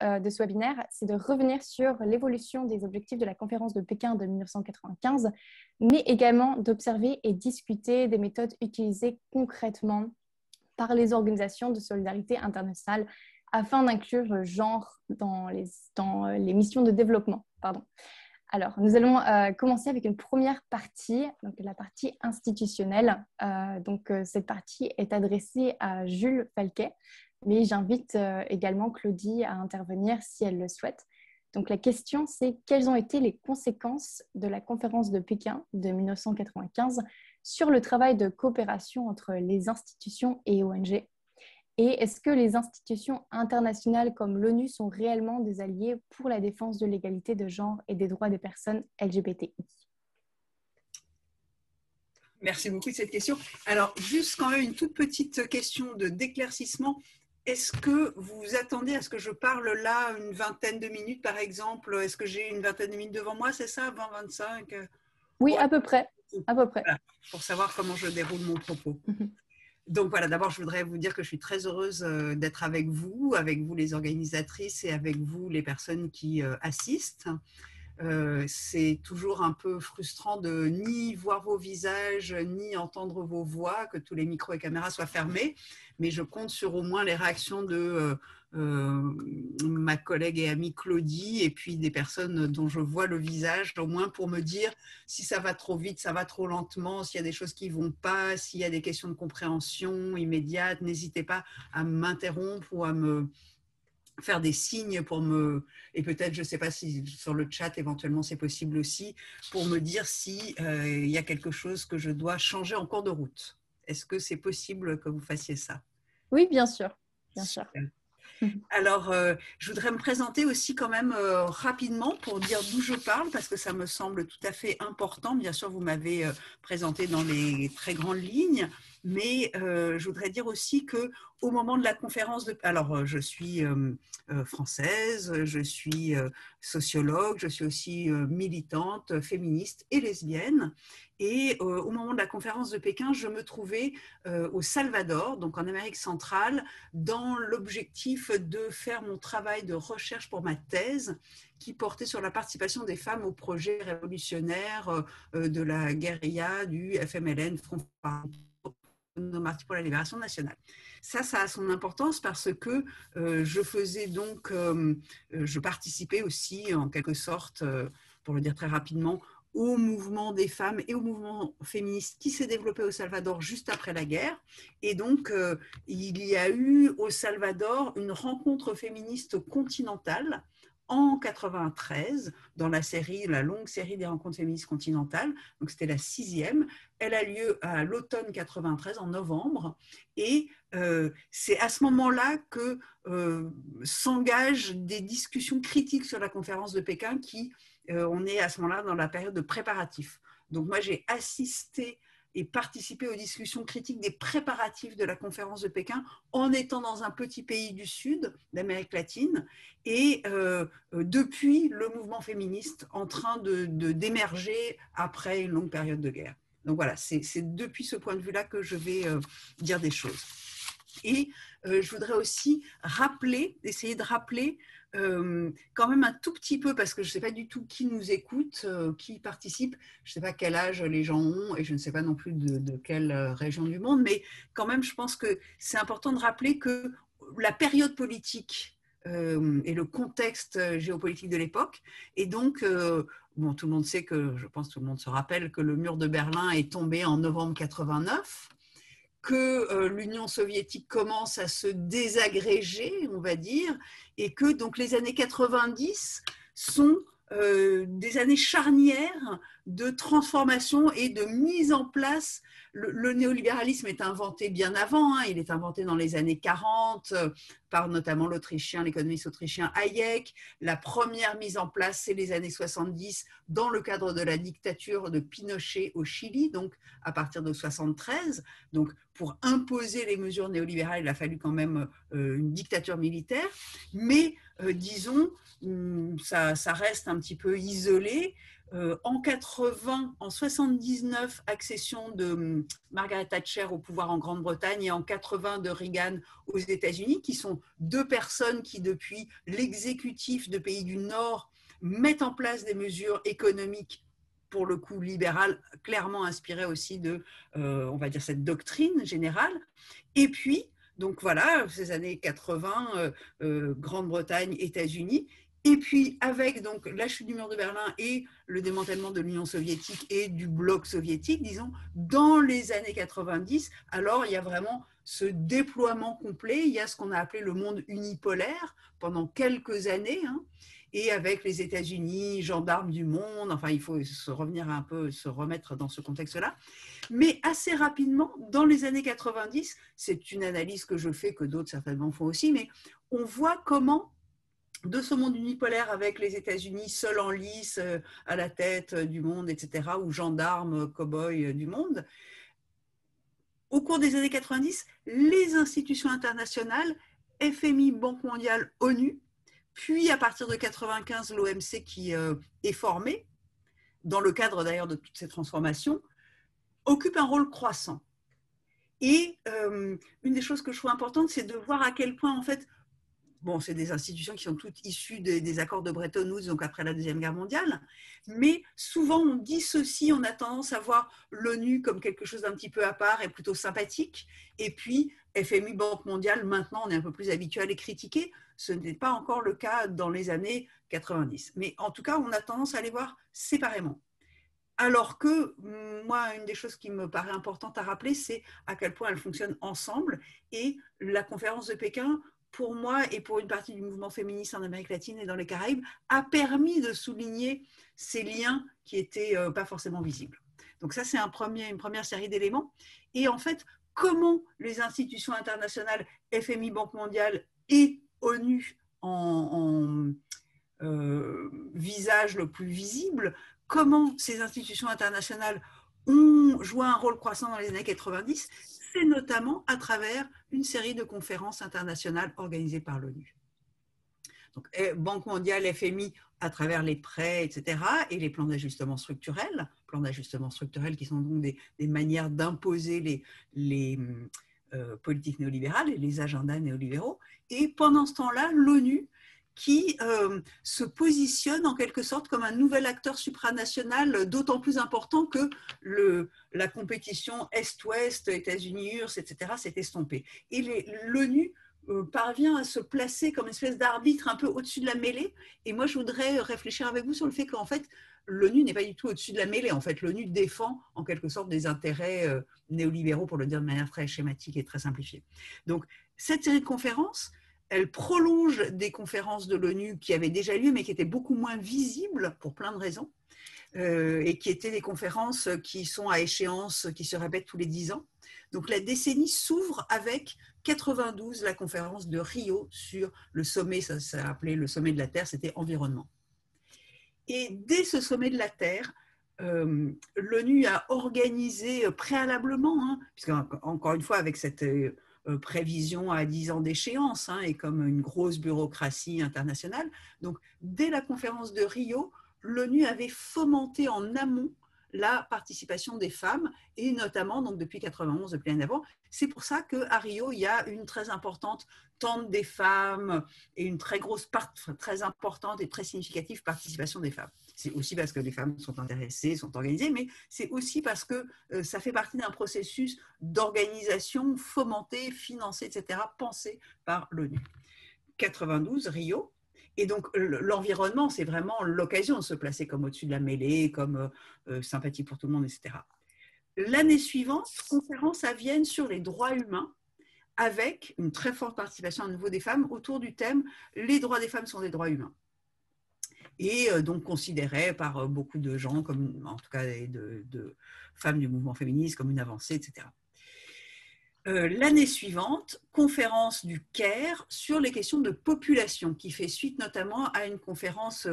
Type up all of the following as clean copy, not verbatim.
de ce webinaire, c'est de revenir sur l'évolution des objectifs de la conférence de Pékin de 1995, mais également d'observer et discuter des méthodes utilisées concrètement par les organisations de solidarité internationale afin d'inclure le genre dans les missions de développement. Alors, nous allons commencer avec une première partie, donc la partie institutionnelle. Cette partie est adressée à Jules Falquet, mais j'invite également Claudie à intervenir si elle le souhaite. Donc, la question, c'est quelles ont été les conséquences de la conférence de Pékin de 1995 sur le travail de coopération entre les institutions et ONG? Et est-ce que les institutions internationales comme l'ONU sont réellement des alliés pour la défense de l'égalité de genre et des droits des personnes LGBTI? Merci beaucoup de cette question. Alors, juste quand même une toute petite question d'éclaircissement. Est-ce que vous vous attendez à ce que je parle là une vingtaine de minutes, par exemple? Est-ce que j'ai une vingtaine de minutes devant moi, c'est ça, 20-25? Oui, à peu près. À peu près. Voilà, pour savoir comment je déroule mon propos. Donc voilà, d'abord, je voudrais vous dire que je suis très heureuse d'être avec vous les organisatrices et avec vous les personnes qui assistent. C'est toujours un peu frustrant de ni voir vos visages, ni entendre vos voix, que tous les micros et caméras soient fermés, mais je compte sur au moins les réactions de ma collègue et amie Claudie et puis des personnes dont je vois le visage, au moins pour me dire si ça va trop vite, ça va trop lentement, s'il y a des choses qui ne vont pas, s'il y a des questions de compréhension immédiate, n'hésitez pas à m'interrompre ou à me faire des signes pour me, et peut-être, je ne sais pas si sur le chat éventuellement c'est possible aussi, pour me dire si il y a quelque chose que je dois changer en cours de route. Est-ce que c'est possible que vous fassiez ça? Oui, bien sûr. Bien sûr. Alors, je voudrais me présenter aussi quand même rapidement pour dire d'où je parle, parce que ça me semble tout à fait important. Bien sûr, vous m'avez présenté dans les très grandes lignes, mais je voudrais dire aussi qu'au moment de la conférence de... Alors, je suis française, je suis sociologue, je suis aussi militante, féministe et lesbienne. Et au moment de la conférence de Pékin, je me trouvais au Salvador, donc en Amérique centrale, dans l'objectif de faire mon travail de recherche pour ma thèse qui portait sur la participation des femmes au projet révolutionnaire de la guérilla du FMLN, Front pour la libération nationale. Ça a son importance parce que je faisais donc, je participais aussi en quelque sorte, pour le dire très rapidement, au mouvement des femmes et au mouvement féministe qui s'est développé au Salvador juste après la guerre. Et donc, il y a eu au Salvador une rencontre féministe continentale en 93, dans la longue série des rencontres féministes continentales. Donc, c'était la 6e. Elle a lieu à l'automne 93, en novembre. Et c'est à ce moment-là que s'engagent des discussions critiques sur la conférence de Pékin on est à ce moment-là dans la période de préparatifs. Donc moi, j'ai assisté et participé aux discussions critiques des préparatifs de la conférence de Pékin en étant dans un petit pays du Sud, d'Amérique latine, et depuis le mouvement féministe en train d'émerger après une longue période de guerre. Donc voilà, c'est depuis ce point de vue-là que je vais dire des choses. Et je voudrais aussi essayer de rappeler quand même un tout petit peu, parce que je ne sais pas du tout qui nous écoute, qui participe, je ne sais pas quel âge les gens ont et je ne sais pas non plus de quelle région du monde, mais quand même je pense que c'est important de rappeler que la période politique et le contexte géopolitique de l'époque, et donc bon, tout le monde sait je pense que tout le monde se rappelle que le mur de Berlin est tombé en novembre 89, que l'Union soviétique commence à se désagréger, on va dire, et que donc les années 90 sont des années charnières de transformation et de mise en place. Le néolibéralisme est inventé bien avant, hein, il est inventé dans les années 40 par notamment l'économiste autrichien Hayek. La première mise en place, c'est les années 70 dans le cadre de la dictature de Pinochet au Chili, donc à partir de 73. Donc pour imposer les mesures néolibérales, il a fallu quand même une dictature militaire, mais disons, ça reste un petit peu isolé. En 80, en 79, accession de Margaret Thatcher au pouvoir en Grande-Bretagne et en 80 de Reagan aux États-Unis, qui sont deux personnes qui, depuis l'exécutif de pays du Nord, mettent en place des mesures économiques, pour le coup libérales, clairement inspirées aussi de, on va dire, cette doctrine générale. Et puis, donc voilà, ces années 80, Grande-Bretagne, États-Unis. Et puis, avec donc, la chute du mur de Berlin et le démantèlement de l'Union soviétique et du bloc soviétique, disons, dans les années 90, alors il y a vraiment ce déploiement complet. Il y a ce qu'on a appelé le monde unipolaire pendant quelques années, hein, et avec les États-Unis, gendarmes du monde, enfin, il faut se revenir un peu, se remettre dans ce contexte-là. Mais assez rapidement, dans les années 90, c'est une analyse que je fais, que d'autres certainement font aussi, mais on voit comment de ce monde unipolaire avec les États-Unis seuls en lice, à la tête du monde, etc., ou gendarmes, cow-boys du monde, au cours des années 90, les institutions internationales, FMI, Banque mondiale, ONU, puis à partir de 95, l'OMC qui est formée, dans le cadre d'ailleurs de toutes ces transformations, occupent un rôle croissant. Et une des choses que je trouve importante, c'est de voir à quel point, en fait, bon, c'est des institutions qui sont toutes issues des accords de Bretton Woods, donc après la Deuxième Guerre mondiale, mais souvent on dissocie, on a tendance à voir l'ONU comme quelque chose d'un petit peu à part et plutôt sympathique, et puis FMI, Banque mondiale, maintenant on est un peu plus habitué à les critiquer, ce n'est pas encore le cas dans les années 90. Mais en tout cas, on a tendance à les voir séparément. Alors que, moi, une des choses qui me paraît importante à rappeler, c'est à quel point elles fonctionnent ensemble. Et la conférence de Pékin, pour moi et pour une partie du mouvement féministe en Amérique latine et dans les Caraïbes, a permis de souligner ces liens qui n'étaient pas forcément visibles. Donc ça, c'est une première série d'éléments. Et en fait, comment les institutions internationales, FMI, Banque mondiale et ONU en visage le plus visible, comment ces institutions internationales ont joué un rôle croissant dans les années 90, c'est notamment à travers une série de conférences internationales organisées par l'ONU. Donc, Banque mondiale, FMI, à travers les prêts, etc., et les plans d'ajustement structurel qui sont donc des manières d'imposer les politiques néolibérales et les agendas néolibéraux. Et pendant ce temps-là, l'ONU, qui se positionne en quelque sorte comme un nouvel acteur supranational, d'autant plus important que la compétition Est-Ouest, États-Unis-URSS, etc., s'est estompée. Et l'ONU parvient à se placer comme une espèce d'arbitre un peu au-dessus de la mêlée. Et moi, je voudrais réfléchir avec vous sur le fait qu'en fait, l'ONU n'est pas du tout au-dessus de la mêlée. En fait, l'ONU défend en quelque sorte des intérêts néolibéraux, pour le dire de manière très schématique et très simplifiée. Donc, cette série de conférences, elle prolonge des conférences de l'ONU qui avaient déjà lieu, mais qui étaient beaucoup moins visibles pour plein de raisons, et qui étaient des conférences qui sont à échéance, qui se répètent tous les 10 ans. Donc la décennie s'ouvre avec 92, la conférence de Rio sur le sommet, ça s'appelait le sommet de la Terre, c'était environnement. Et dès ce sommet de la Terre, l'ONU a organisé préalablement, hein, puisque encore une fois avec cette prévision à 10 ans d'échéance, hein, et comme une grosse bureaucratie internationale. Donc, dès la conférence de Rio, l'ONU avait fomenté en amont la participation des femmes, et notamment, donc depuis 91, depuis l'année d'avant. C'est pour ça qu'à Rio, il y a une très importante tente des femmes et une très grosse part, très importante et très significative participation des femmes. C'est aussi parce que les femmes sont intéressées, sont organisées, mais c'est aussi parce que ça fait partie d'un processus d'organisation fomenté, financé, etc., pensé par l'ONU. 92, Rio. Et donc, l'environnement, c'est vraiment l'occasion de se placer comme au-dessus de la mêlée, comme sympathie pour tout le monde, etc. L'année suivante, conférence à Vienne sur les droits humains, avec une très forte participation à nouveau des femmes autour du thème « Les droits des femmes sont des droits humains ». Et donc considéré par beaucoup de gens, comme, en tout cas de femmes du mouvement féministe, comme une avancée, etc. L'année suivante, conférence du Caire sur les questions de population, qui fait suite notamment à une conférence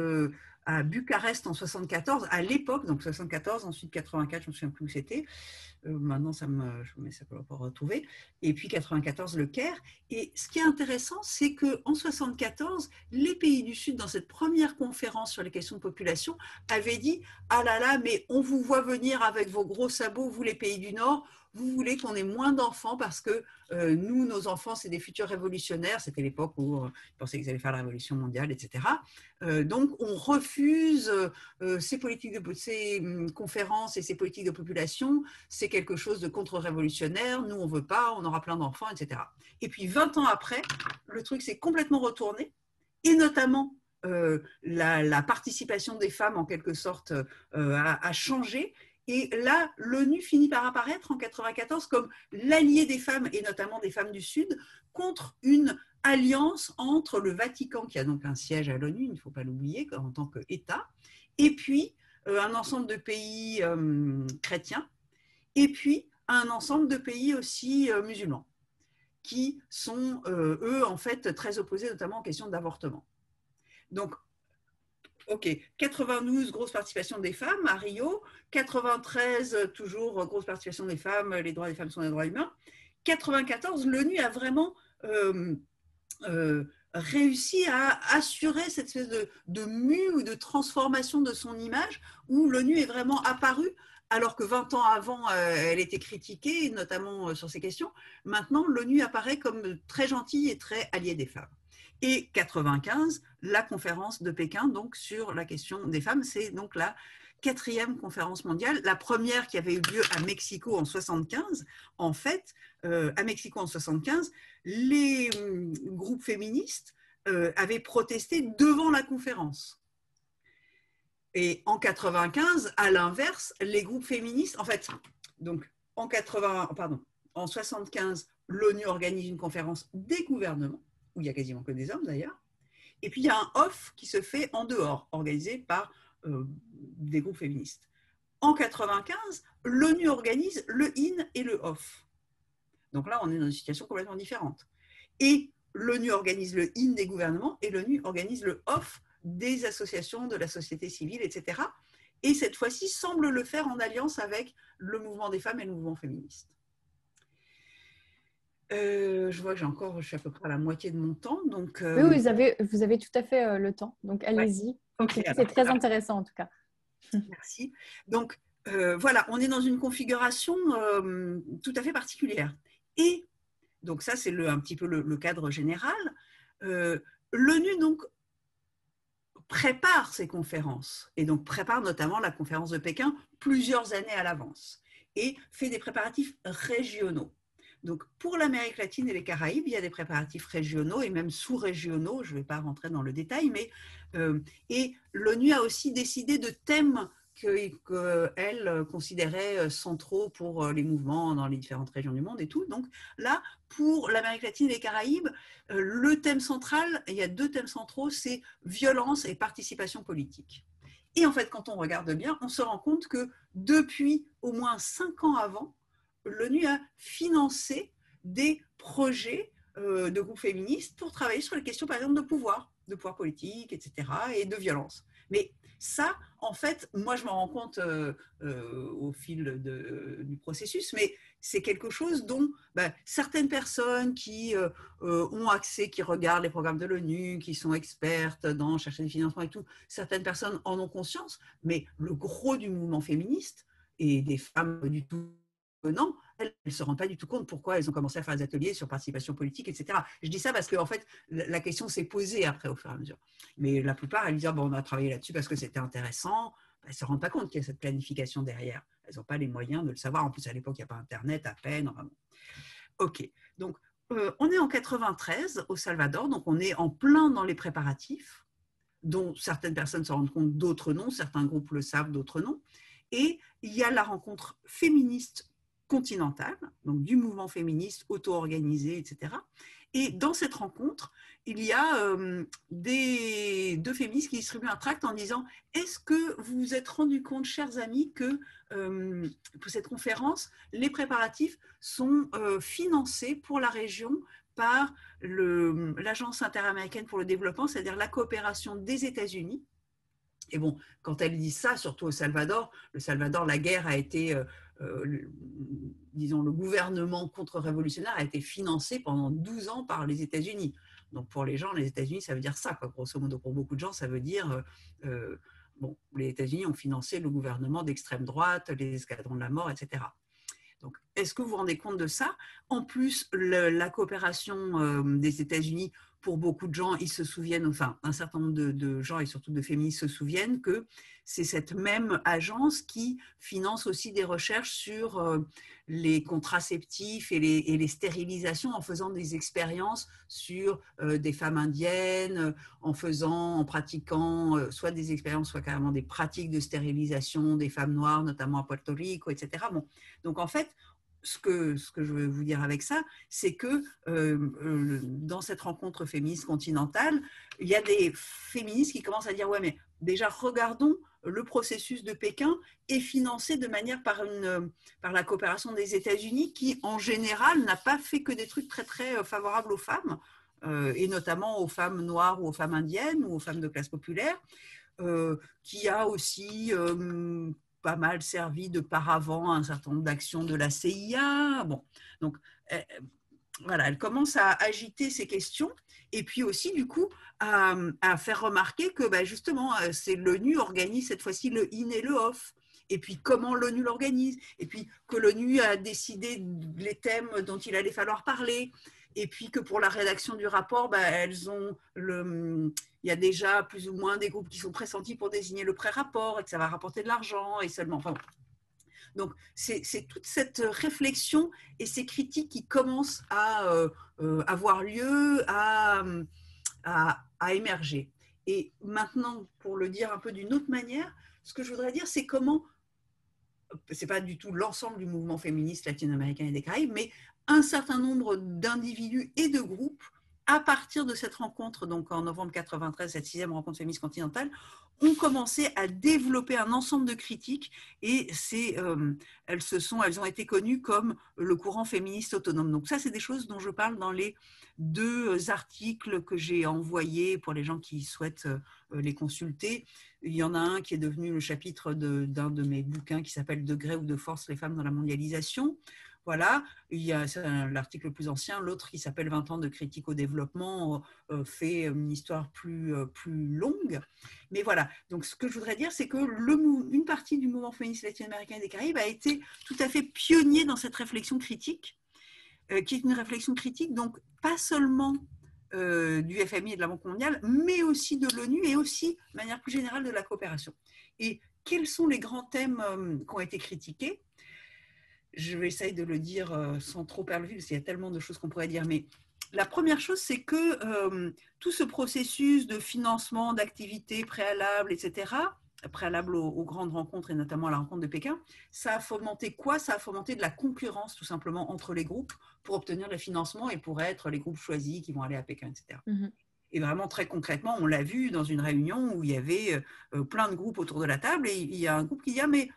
à Bucarest en 74, à l'époque, donc 74, ensuite 84, je ne me souviens plus où c'était. Maintenant, ça peut pas retrouver. Et puis 94, le Caire. Et ce qui est intéressant, c'est qu'en 74, les pays du Sud, dans cette première conférence sur les questions de population, avaient dit « Ah là là, mais on vous voit venir avec vos gros sabots, vous les pays du Nord, vous voulez qu'on ait moins d'enfants parce que nous, nos enfants, c'est des futurs révolutionnaires. » C'était l'époque où ils pensaient qu'ils allaient faire la révolution mondiale, etc. Donc, on refuse ces conférences et ces politiques de population. C'est quelque chose de contre-révolutionnaire. Nous, on ne veut pas, on aura plein d'enfants, etc. Et puis, 20 ans après, le truc s'est complètement retourné, et notamment la participation des femmes, en quelque sorte, a changé. Et là, l'ONU finit par apparaître en 94 comme l'allié des femmes, et notamment des femmes du Sud, contre une alliance entre le Vatican, qui a donc un siège à l'ONU, il ne faut pas l'oublier, en tant qu'État, et puis un ensemble de pays chrétiens, et puis un ensemble de pays aussi musulmans, qui sont, eux, en fait, très opposés, notamment en question d'avortement. Donc, OK, 92, grosse participation des femmes à Rio. 93, toujours grosse participation des femmes, les droits des femmes sont des droits humains. 94, l'ONU a vraiment réussi à assurer cette espèce de mue ou de transformation de son image, où l'ONU est vraiment apparue, alors que 20 ans avant, elle était critiquée, notamment sur ces questions. Maintenant, l'ONU apparaît comme très gentille et très alliée des femmes. Et 95, la conférence de Pékin, donc sur la question des femmes, c'est donc la 4e conférence mondiale, la première qui avait eu lieu à Mexico en 75. En fait, à Mexico en 75, les groupes féministes avaient protesté devant la conférence. Et en 95, à l'inverse, les groupes féministes, en fait, donc en 75, l'ONU organise une conférence des gouvernements, où il n'y a quasiment que des hommes d'ailleurs, et puis il y a un off qui se fait en dehors, organisé par des groupes féministes. En 95, l'ONU organise le in et le off. Donc là, on est dans une situation complètement différente. Et l'ONU organise le in des gouvernements et l'ONU organise le off des associations de la société civile, etc. Et cette fois-ci, semble le faire en alliance avec le mouvement des femmes et le mouvement féministe. Je vois que je suis à peu près à la moitié de mon temps. Donc, oui, vous avez tout à fait le temps. Donc, allez-y. Ouais. Okay, c'est très intéressant en tout cas. Merci. Donc, voilà, on est dans une configuration tout à fait particulière. Et donc ça, c'est un petit peu le cadre général. L'ONU, donc, prépare ces conférences, et donc prépare notamment la conférence de Pékin plusieurs années à l'avance, et fait des préparatifs régionaux. Donc, pour l'Amérique latine et les Caraïbes, il y a des préparatifs régionaux et même sous-régionaux, je ne vais pas rentrer dans le détail, mais et l'ONU a aussi décidé de thèmes qu'elle considérait centraux pour les mouvements dans les différentes régions du monde et tout. Donc là, pour l'Amérique latine et les Caraïbes, le thème central, il y a 2 thèmes centraux, c'est violence et participation politique. Et en fait, quand on regarde bien, on se rend compte que depuis au moins 5 ans avant, l'ONU a financé des projets de groupes féministes pour travailler sur les questions, par exemple, de pouvoir politique, etc., et de violence. Mais ça, en fait, moi, je m'en rends compte au fil du processus, mais c'est quelque chose dont certaines personnes qui ont accès, qui regardent les programmes de l'ONU, qui sont expertes dans chercher des financements et tout, certaines personnes en ont conscience, mais le gros du mouvement féministe et des femmes du tout venant, elles ne se rendent pas du tout compte pourquoi elles ont commencé à faire des ateliers sur participation politique, etc. Je dis ça parce qu'en fait, la question s'est posée après au fur et à mesure. Mais la plupart, elles disent bon, on a travaillé là-dessus parce que c'était intéressant. Elles ne se rendent pas compte qu'il y a cette planification derrière. Elles n'ont pas les moyens de le savoir. En plus, à l'époque, il n'y a pas Internet à peine. Enfin, bon. OK. Donc, on est en 93 au Salvador. Donc, on est en plein dans les préparatifs, dont certaines personnes se rendent compte, d'autres non. Certains groupes le savent, d'autres non. Et il y a la rencontre féministe continentale, donc du mouvement féministe auto-organisé, etc. Et dans cette rencontre, il y a 2 féministes qui distribuent un tract en disant « Est-ce que vous vous êtes rendu compte, chers amis, que pour cette conférence, les préparatifs sont financés pour la région par l'Agence interaméricaine pour le développement, c'est-à-dire la coopération des États-Unis Et bon, quand elle dit ça, surtout au Salvador, la guerre a été, disons, le gouvernement contre-révolutionnaire a été financé pendant 12 ans par les États-Unis. Donc pour les gens, les États-Unis, ça veut dire ça, quoi. Grosso modo, pour beaucoup de gens, ça veut dire, bon, les États-Unis ont financé le gouvernement d'extrême droite, les escadrons de la mort, etc. Donc, est-ce que vous vous rendez compte de ça? En plus, la coopération des États-Unis, pour beaucoup de gens, ils se souviennent, enfin, un certain nombre de gens et surtout de féministes se souviennent que c'est cette même agence qui finance aussi des recherches sur les contraceptifs et les stérilisations en faisant des expériences sur des femmes indiennes, en pratiquant soit des expériences, soit carrément des pratiques de stérilisation des femmes noires, notamment à Puerto Rico, etc. Bon. Donc, en fait, ce que je veux vous dire avec ça, c'est que dans cette rencontre féministe continentale, il y a des féministes qui commencent à dire « ouais, mais déjà, regardons le processus de Pékin est financé de manière par la coopération des États-Unis qui, en général, n'a pas fait que des trucs très, très favorables aux femmes, et notamment aux femmes noires ou aux femmes indiennes ou aux femmes de classe populaire, qui a aussi pas mal servi de paravent à un certain nombre d'actions de la CIA. Bon, donc voilà, elle commence à agiter ces questions et puis aussi du coup à faire remarquer que justement c'est l'ONU organise cette fois-ci le in et le off. Et puis comment l'ONU l'organise, et puis que l'ONU a décidé les thèmes dont il allait falloir parler, et puis que pour la rédaction du rapport, il y a déjà plus ou moins des groupes qui sont pressentis pour désigner le pré-rapport et que ça va rapporter de l'argent et seulement. Enfin, donc, c'est toute cette réflexion et ces critiques qui commencent à avoir lieu, à émerger. Et maintenant, pour le dire un peu d'une autre manière, ce que je voudrais dire, c'est comment, ce n'est pas du tout l'ensemble du mouvement féministe latino-américain et des Caraïbes, mais un certain nombre d'individus et de groupes, à partir de cette rencontre, donc en novembre 93, cette 6e rencontre féministe continentale, ont commencé à développer un ensemble de critiques et elles ont été connues comme le courant féministe autonome. Donc ça, c'est des choses dont je parle dans les 2 articles que j'ai envoyés pour les gens qui souhaitent les consulter. Il y en a un qui est devenu le chapitre d'un de mes bouquins qui s'appelle « De gré ou de force, les femmes dans la mondialisation ». Voilà, il y a l'article le plus ancien, l'autre qui s'appelle « 20 ans de critique au développement » fait une histoire plus longue. Mais voilà, donc ce que je voudrais dire, c'est que une partie du mouvement féministe latino-américain et des Caraïbes a été tout à fait pionnier dans cette réflexion critique, qui est une réflexion critique, donc pas seulement du FMI et de la Banque mondiale, mais aussi de l'ONU et aussi, de manière plus générale, de la coopération. Et quels sont les grands thèmes qui ont été critiqués? Je vais essayer de le dire sans trop perdre le fil, parce qu'il y a tellement de choses qu'on pourrait dire, mais la première chose, c'est que tout ce processus de financement d'activités préalables, etc., préalables aux grandes rencontres et notamment à la rencontre de Pékin, ça a fomenté quoi? Ça a fomenté de la concurrence tout simplement entre les groupes pour obtenir les financements et pour être les groupes choisis qui vont aller à Pékin, etc. Mm-hmm. Et vraiment très concrètement, on l'a vu dans une réunion où il y avait plein de groupes autour de la table et il y a un groupe qui dit « Ah mais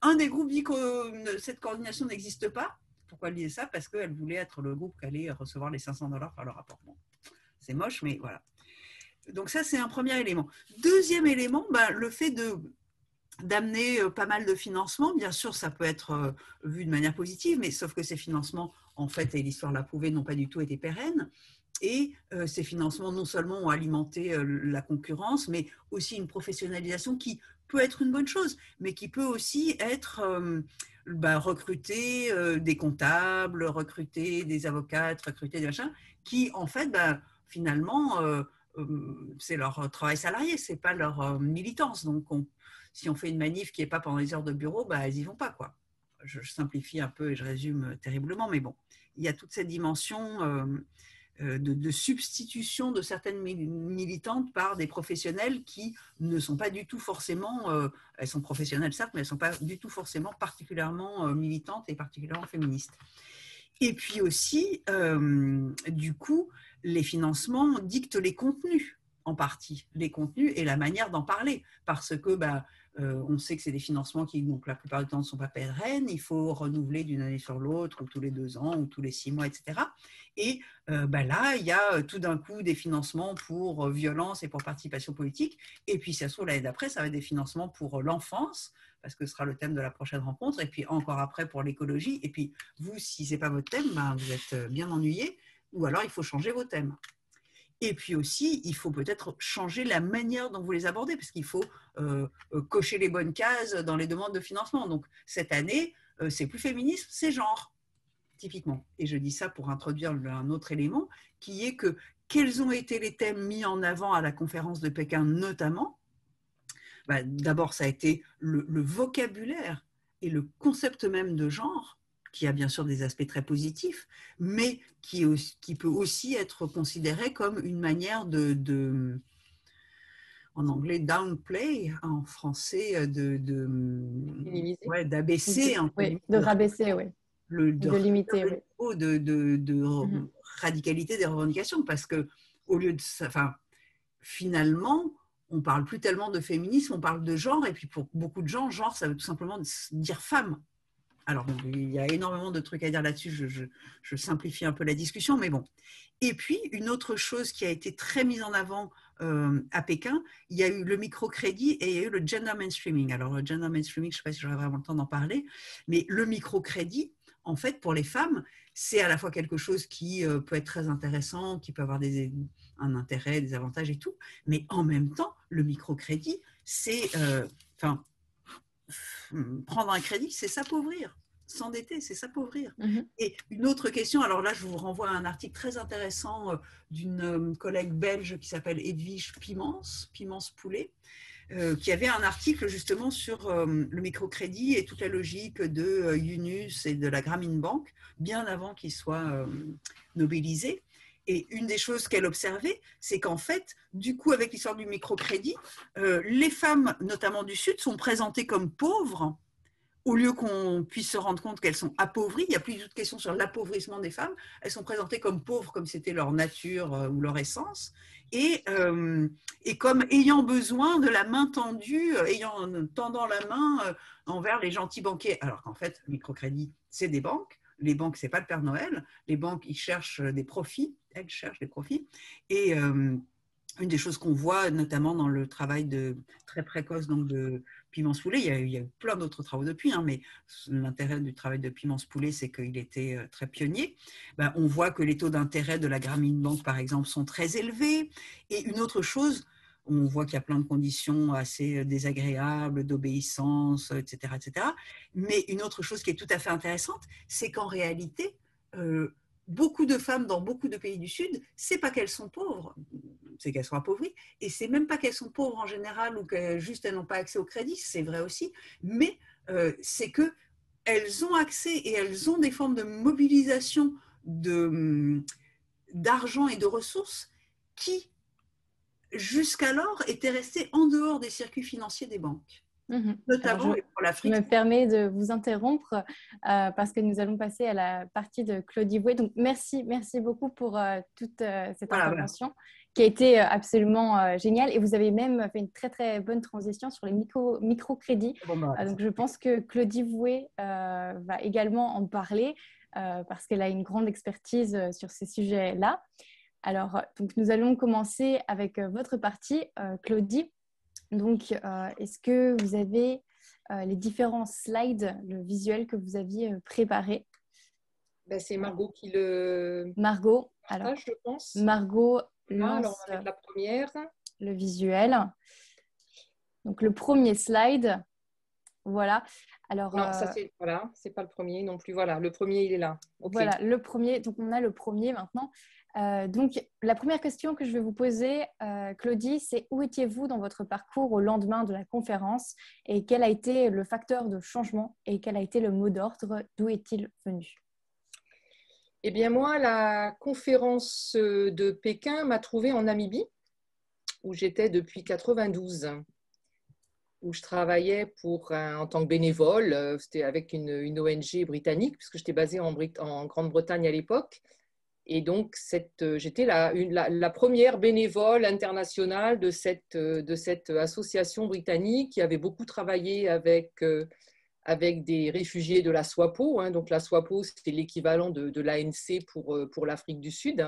un des groupes dit que cette coordination n'existe pas ». Pourquoi elle disait ça? Parce qu'elle voulait être le groupe qui allait recevoir les $500 par le rapport. Bon, c'est moche, mais voilà. Donc ça, c'est un premier élément. Deuxième élément, le fait d'amener pas mal de financements. Bien sûr, ça peut être vu de manière positive, mais sauf que ces financements, en fait, et l'histoire l'a prouvé, n'ont pas du tout été pérennes. Et ces financements, non seulement ont alimenté la concurrence, mais aussi une professionnalisation qui peut être une bonne chose, mais qui peut aussi être recruter des comptables, recruter des avocates, recruter des machins, qui, en fait, finalement, c'est leur travail salarié, c'est pas leur militance. Donc, si on fait une manif qui n'est pas pendant les heures de bureau, elles n'y vont pas, quoi. Je simplifie un peu et je résume terriblement, mais bon, il y a toute cette dimension de substitution de certaines militantes par des professionnels qui ne sont pas du tout forcément, elles sont professionnelles certes, mais elles ne sont pas du tout forcément particulièrement militantes et particulièrement féministes. Et puis aussi, du coup, les financements dictent les contenus. en partie les contenus et la manière d'en parler, parce que on sait que c'est des financements qui, donc, la plupart du temps, ne sont pas pérennes. Il faut renouveler d'une année sur l'autre, ou tous les 2 ans, ou tous les 6 mois, etc. Et là, il y a tout d'un coup des financements pour violence et pour participation politique. Et puis, ça se trouve, l'année d'après, ça va être des financements pour l'enfance, parce que ce sera le thème de la prochaine rencontre. Et puis, encore après, pour l'écologie. Et puis, vous, si ce n'est pas votre thème, vous êtes bien ennuyé, ou alors il faut changer vos thèmes. Et puis aussi, il faut peut-être changer la manière dont vous les abordez, parce qu'il faut cocher les bonnes cases dans les demandes de financement. Donc, cette année, c'est plus féminisme, c'est genre, typiquement. Et je dis ça pour introduire un autre élément, qui est que quels ont été les thèmes mis en avant à la conférence de Pékin, notamment. D'abord, ça a été le vocabulaire et le concept même de genre, qui a bien sûr des aspects très positifs, mais qui peut aussi être considéré comme une manière en anglais, downplay, en français, d'abaisser, oui, de rabaisser, oui. De limiter, le niveau de radicalité des revendications, parce que au lieu de ça, finalement, on ne parle plus tellement de féminisme, on parle de genre, et puis pour beaucoup de gens, genre, ça veut tout simplement dire femme. Alors, il y a énormément de trucs à dire là-dessus, je simplifie un peu la discussion, mais bon. Et puis, une autre chose qui a été très mise en avant à Pékin, il y a eu le microcrédit et il y a eu le gender mainstreaming. Alors, le gender mainstreaming, je ne sais pas si j'aurai vraiment le temps d'en parler, mais le microcrédit, en fait, pour les femmes, c'est à la fois quelque chose qui peut être très intéressant, qui peut avoir un intérêt, des avantages et tout, mais en même temps, le microcrédit, c'est... prendre un crédit, c'est s'appauvrir. S'endetter, c'est s'appauvrir. Et une autre question, alors là, je vous renvoie à un article très intéressant d'une collègue belge qui s'appelle Edwige Pimence-Poulet, qui avait un article justement sur le microcrédit et toute la logique de Yunus et de la Grameen Bank, bien avant qu'ils soient nobilisés. Et une des choses qu'elle observait, c'est qu'en fait, du coup, avec l'histoire du microcrédit, les femmes, notamment du Sud, sont présentées comme pauvres, au lieu qu'on puisse se rendre compte qu'elles sont appauvries. Il n'y a plus de question sur l'appauvrissement des femmes. Elles sont présentées comme pauvres, comme c'était leur nature ou leur essence, et comme ayant besoin de la main tendue, tendant la main envers les gentils banquiers. Alors qu'en fait, le microcrédit, c'est des banques. Les banques, ce n'est pas le Père Noël. Les banques, ils cherchent des profits. Elles cherchent des profits. Et une des choses qu'on voit, notamment dans le travail très précoce donc de Pimence-Poulet, il y a eu plein d'autres travaux depuis, mais l'intérêt du travail de Pimence-Poulet, c'est qu'il était très pionnier. On voit que les taux d'intérêt de la Grameen Bank, par exemple, sont très élevés. Et une autre chose, on voit qu'il y a plein de conditions assez désagréables, d'obéissance, etc., etc. Mais une autre chose qui est tout à fait intéressante, c'est qu'en réalité, beaucoup de femmes dans beaucoup de pays du Sud, c'est pas qu'elles sont pauvres, c'est qu'elles sont appauvries, et c'est même pas qu'elles sont pauvres en général ou que juste elles n'ont pas accès au crédit, c'est vrai aussi, mais c'est que elles ont accès et elles ont des formes de mobilisation d'argent et de ressources qui, jusqu'alors, étaient restées en dehors des circuits financiers des banques. Notamment pour l'Afrique. Je me permets de vous interrompre parce que nous allons passer à la partie de Claudie Vouet. Donc, merci beaucoup pour toute cette intervention qui a été absolument géniale. Et vous avez même fait une très, très bonne transition sur les microcrédits. Donc, je pense que Claudie Vouet va également en parler parce qu'elle a une grande expertise sur ces sujets-là. Alors, donc, nous allons commencer avec votre partie, Claudie. Donc, est-ce que vous avez les différents slides, le visuel que vous aviez préparé? C'est Margot qui le partage, alors, je pense. Margot lance alors on va mettre la première. Le visuel. Donc, le premier slide. Voilà. Alors, non, ça c'est pas le premier non plus. Voilà, le premier, il est là. Okay. Voilà, le premier. Donc, on a le premier maintenant. Donc, la première question que je vais vous poser, Claudie, c'est où étiez-vous dans votre parcours au lendemain de la conférence et quel a été le facteur de changement et quel a été le mot d'ordre? D'où est-il venu? Eh bien, moi, la conférence de Pékin m'a trouvée en Namibie, où j'étais depuis 92, où je travaillais en tant que bénévole. C'était avec une ONG britannique, puisque j'étais basée en Grande-Bretagne à l'époque. Et donc, j'étais la première bénévole internationale de cette association britannique qui avait beaucoup travaillé avec des réfugiés de la SWAPO. Hein. Donc, la SWAPO, c'était l'équivalent de l'ANC pour l'Afrique du Sud.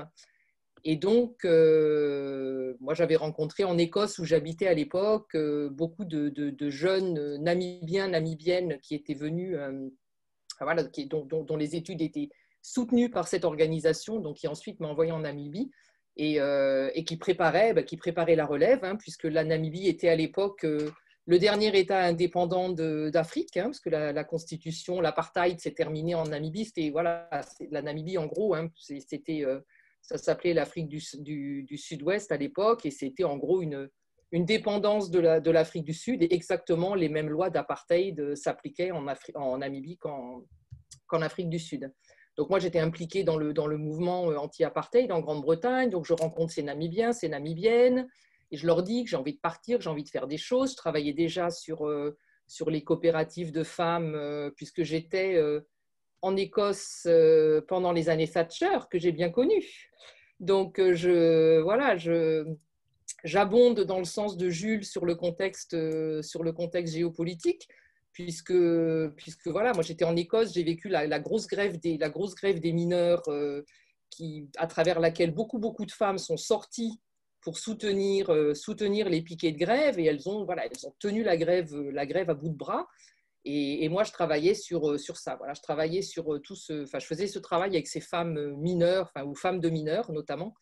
Et donc, moi, j'avais rencontré en Écosse, où j'habitais à l'époque, beaucoup de jeunes Namibiens, Namibiennes qui étaient venus, voilà, dont les études étaient soutenues par cette organisation, donc qui ensuite m'a envoyé en Namibie et qui préparait la relève, hein, puisque la Namibie était à l'époque le dernier État indépendant d'Afrique, hein, parce que la constitution, l'apartheid s'est terminé en Namibie. C'était la Namibie en gros, hein, ça s'appelait l'Afrique du Sud-Ouest à l'époque, et c'était en gros une dépendance de l'Afrique du Sud, et exactement les mêmes lois d'apartheid s'appliquaient en Namibie qu'en Afrique du Sud. Donc moi, j'étais impliquée dans le mouvement anti-apartheid en Grande-Bretagne, donc je rencontre ces Namibiens, ces Namibiennes, et je leur dis que j'ai envie de partir, que j'ai envie de faire des choses. Je travaillais déjà sur les coopératives de femmes, puisque j'étais en Écosse pendant les années Thatcher, que j'ai bien connues. Donc, j'abonde dans le sens de Jules sur le contexte géopolitique, puisque voilà, moi j'étais en Écosse, j'ai vécu la grosse grève des mineurs, à travers laquelle beaucoup de femmes sont sorties pour soutenir les piquets de grève, et elles ont tenu la grève à bout de bras. Et moi, je travaillais sur ça. Voilà, je travaillais sur je faisais ce travail avec ces femmes mineures, ou femmes de mineurs notamment,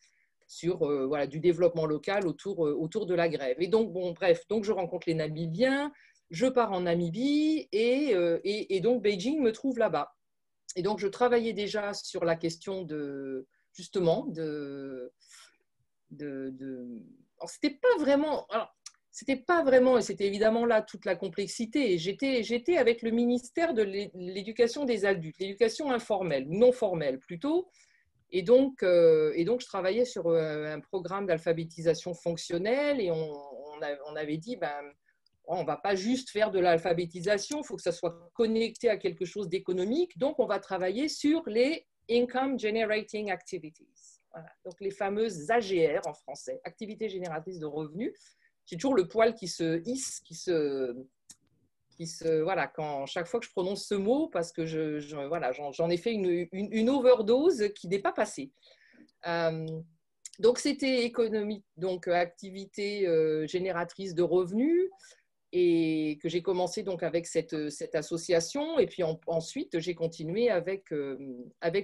sur du développement local autour de la grève. Et donc, donc je rencontre les Namibiens, je pars en Namibie, et donc Beijing me trouve là-bas. Et donc, je travaillais déjà sur la question justement, alors, c'était pas vraiment, et c'était évidemment là toute la complexité. J'étais avec le ministère de l'Éducation des adultes, l'éducation informelle, non formelle plutôt. Et donc, je travaillais sur un programme d'alphabétisation fonctionnelle, et on avait dit, on ne va pas juste faire de l'alphabétisation, il faut que ça soit connecté à quelque chose d'économique. Donc, on va travailler sur les Income Generating Activities. Voilà. Donc, les fameuses AGR en français, activités génératrices de revenus. J'ai toujours le poil qui se hisse, chaque fois que je prononce ce mot, parce que j'en ai fait une overdose qui n'est pas passée. Donc, c'était économique, donc activité génératrice de revenus, et que j'ai commencé donc avec cette association, et puis ensuite j'ai continué avec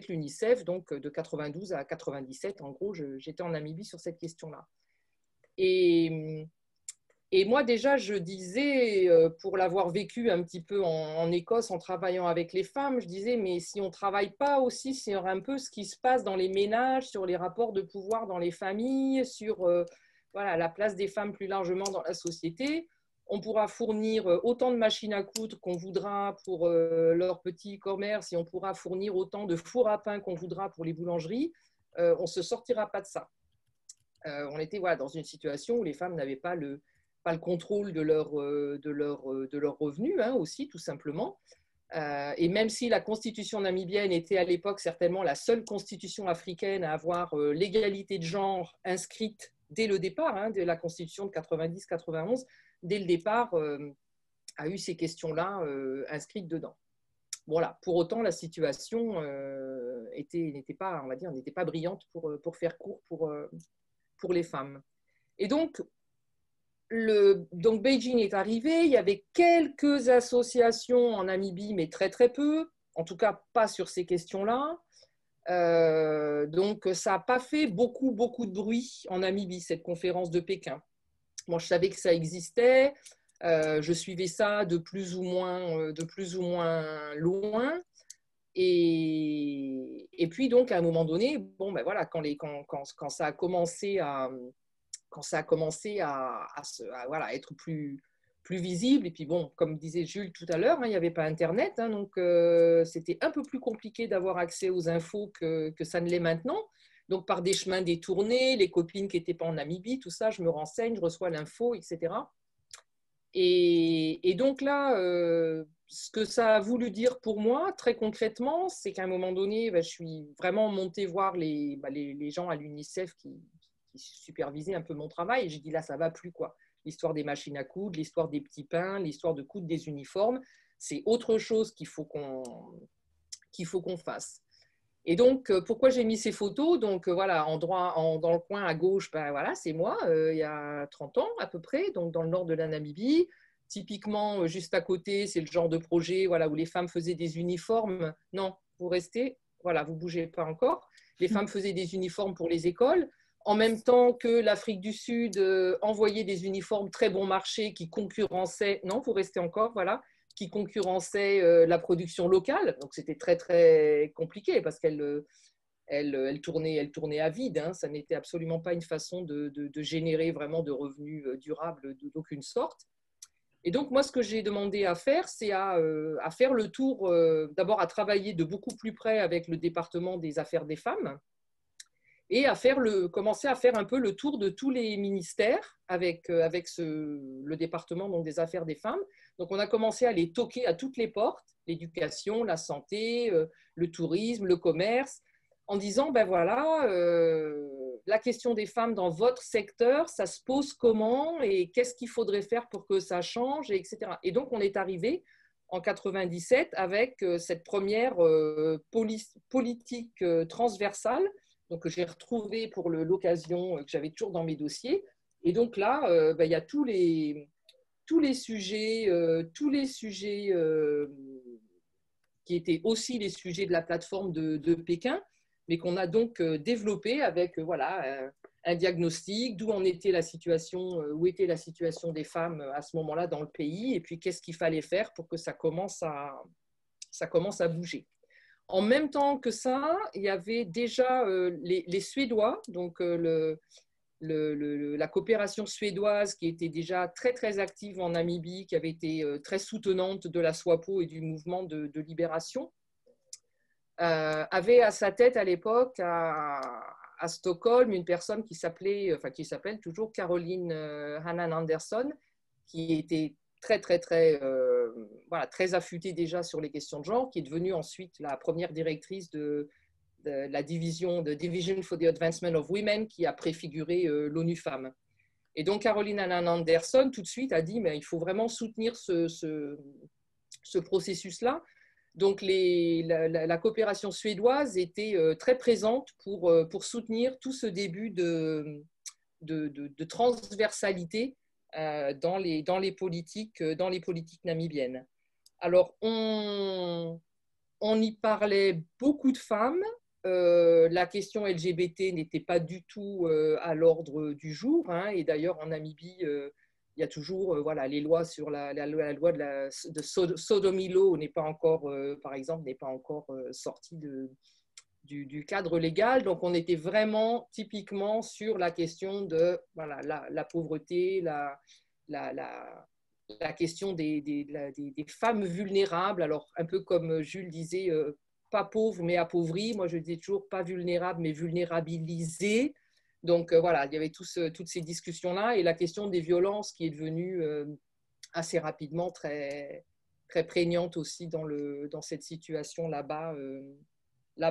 l'UNICEF, donc de 92 à 97, en gros, j'étais en Namibie sur cette question-là. Et moi, déjà, je disais, pour l'avoir vécu un petit peu en Écosse en travaillant avec les femmes, je disais, mais si on ne travaille pas aussi sur un peu ce qui se passe dans les ménages, sur les rapports de pouvoir dans les familles, sur la place des femmes plus largement dans la société, on pourra fournir autant de machines à coudre qu'on voudra pour leurs petits commerces, et on pourra fournir autant de fours à pain qu'on voudra pour les boulangeries, on ne se sortira pas de ça. On était dans une situation où les femmes n'avaient pas le contrôle de leurs revenus, hein, aussi, tout simplement. Et même si la constitution namibienne était à l'époque certainement la seule constitution africaine à avoir l'égalité de genre inscrite dès le départ, hein, de la constitution de 90-91, dès le départ, a eu ces questions-là inscrites dedans. Voilà. Pour autant, la situation n'était pas brillante pour faire court pour les femmes. Et donc Beijing est arrivé, il y avait quelques associations en Namibie, mais très très peu, en tout cas pas sur ces questions-là. Donc ça n'a pas fait beaucoup de bruit en Namibie, cette conférence de Pékin. Moi, je savais que ça existait, je suivais ça de plus ou moins loin. Et puis donc à un moment donné, quand ça a commencé à être plus visible, et puis bon, comme disait Jules tout à l'heure, hein, il n'y avait pas Internet, hein, donc c'était un peu plus compliqué d'avoir accès aux infos que ça ne l'est maintenant. Donc par des chemins détournés, les copines qui n'étaient pas en Namibie, tout ça, je me renseigne, je reçois l'info, etc. Et donc là, ce que ça a voulu dire pour moi, très concrètement, c'est qu'à un moment donné, je suis vraiment montée voir les gens à l'UNICEF qui supervisaient un peu mon travail. Et j'ai dit, là, ça ne va plus, quoi. L'histoire des machines à coudre, l'histoire des petits pains, l'histoire de coudre des uniformes, c'est autre chose qu'il faut qu'on fasse. Et donc, pourquoi j'ai mis ces photos? Donc, voilà, dans le coin à gauche, voilà, c'est moi, il y a 30 ans à peu près, donc dans le nord de la Namibie. Typiquement, juste à côté, c'est le genre de projet voilà, où les femmes faisaient des uniformes. Non, vous restez, voilà, vous ne bougez pas encore. Les femmes faisaient des uniformes pour les écoles. En même temps que l'Afrique du Sud envoyait des uniformes très bon marché qui concurrençaient, non, vous restez encore, voilà, qui concurrençaient la production locale. Donc, c'était très, très compliqué parce qu'elle tournait à vide. Hein. Ça n'était absolument pas une façon de générer vraiment de revenus durables d'aucune sorte. Et donc, moi, ce que j'ai demandé à faire, c'est à faire le tour, d'abord à travailler de beaucoup plus près avec le département des affaires des femmes et commencer à faire un peu le tour de tous les ministères avec le département donc, des affaires des femmes. Donc, on a commencé à les toquer à toutes les portes, l'éducation, la santé, le tourisme, le commerce, en disant, ben voilà, la question des femmes dans votre secteur, ça se pose comment et qu'est-ce qu'il faudrait faire pour que ça change, etc. Et donc, on est arrivé en 97 avec cette première politique transversale donc, que j'ai retrouvée pour l'occasion, que j'avais toujours dans mes dossiers. Et donc là, il y a tous les sujets qui étaient aussi les sujets de la plateforme de Pékin, mais qu'on a donc développé avec voilà, un diagnostic, d'où en était la situation, où était la situation des femmes à ce moment-là dans le pays, et puis qu'est-ce qu'il fallait faire pour que ça commence à bouger. En même temps que ça, il y avait déjà les Suédois, donc la coopération suédoise qui était déjà très, très active en Namibie, qui avait été très soutenante de la SWAPO et du mouvement de libération, avait à sa tête à l'époque à Stockholm une personne qui s'appelle toujours Caroline Hannan Andersson, qui était très affûtée déjà sur les questions de genre, qui est devenue ensuite la première directrice de la Division for the Advancement of Women, qui a préfiguré l'ONU Femmes. Et donc Caroline Hannan Andersson tout de suite a dit mais il faut vraiment soutenir ce processus-là. Donc la coopération suédoise était très présente pour soutenir tout ce début de transversalité dans les politiques namibiennes. Alors, on y parlait beaucoup de femmes. La question LGBT n'était pas du tout à l'ordre du jour. Hein, et d'ailleurs, en Namibie, il y a toujours voilà, les lois sur la loi de Sodomy Law n'est pas encore, par exemple, n'est pas encore sortie du cadre légal. Donc, on était vraiment typiquement sur la question de voilà, la pauvreté, la question des femmes vulnérables. Alors, un peu comme Jules disait, pas pauvres mais appauvries. Moi, je disais toujours pas vulnérables mais vulnérabilisées. Donc, voilà, il y avait toutes ces discussions-là et la question des violences qui est devenue assez rapidement très, très prégnante aussi dans cette situation là-bas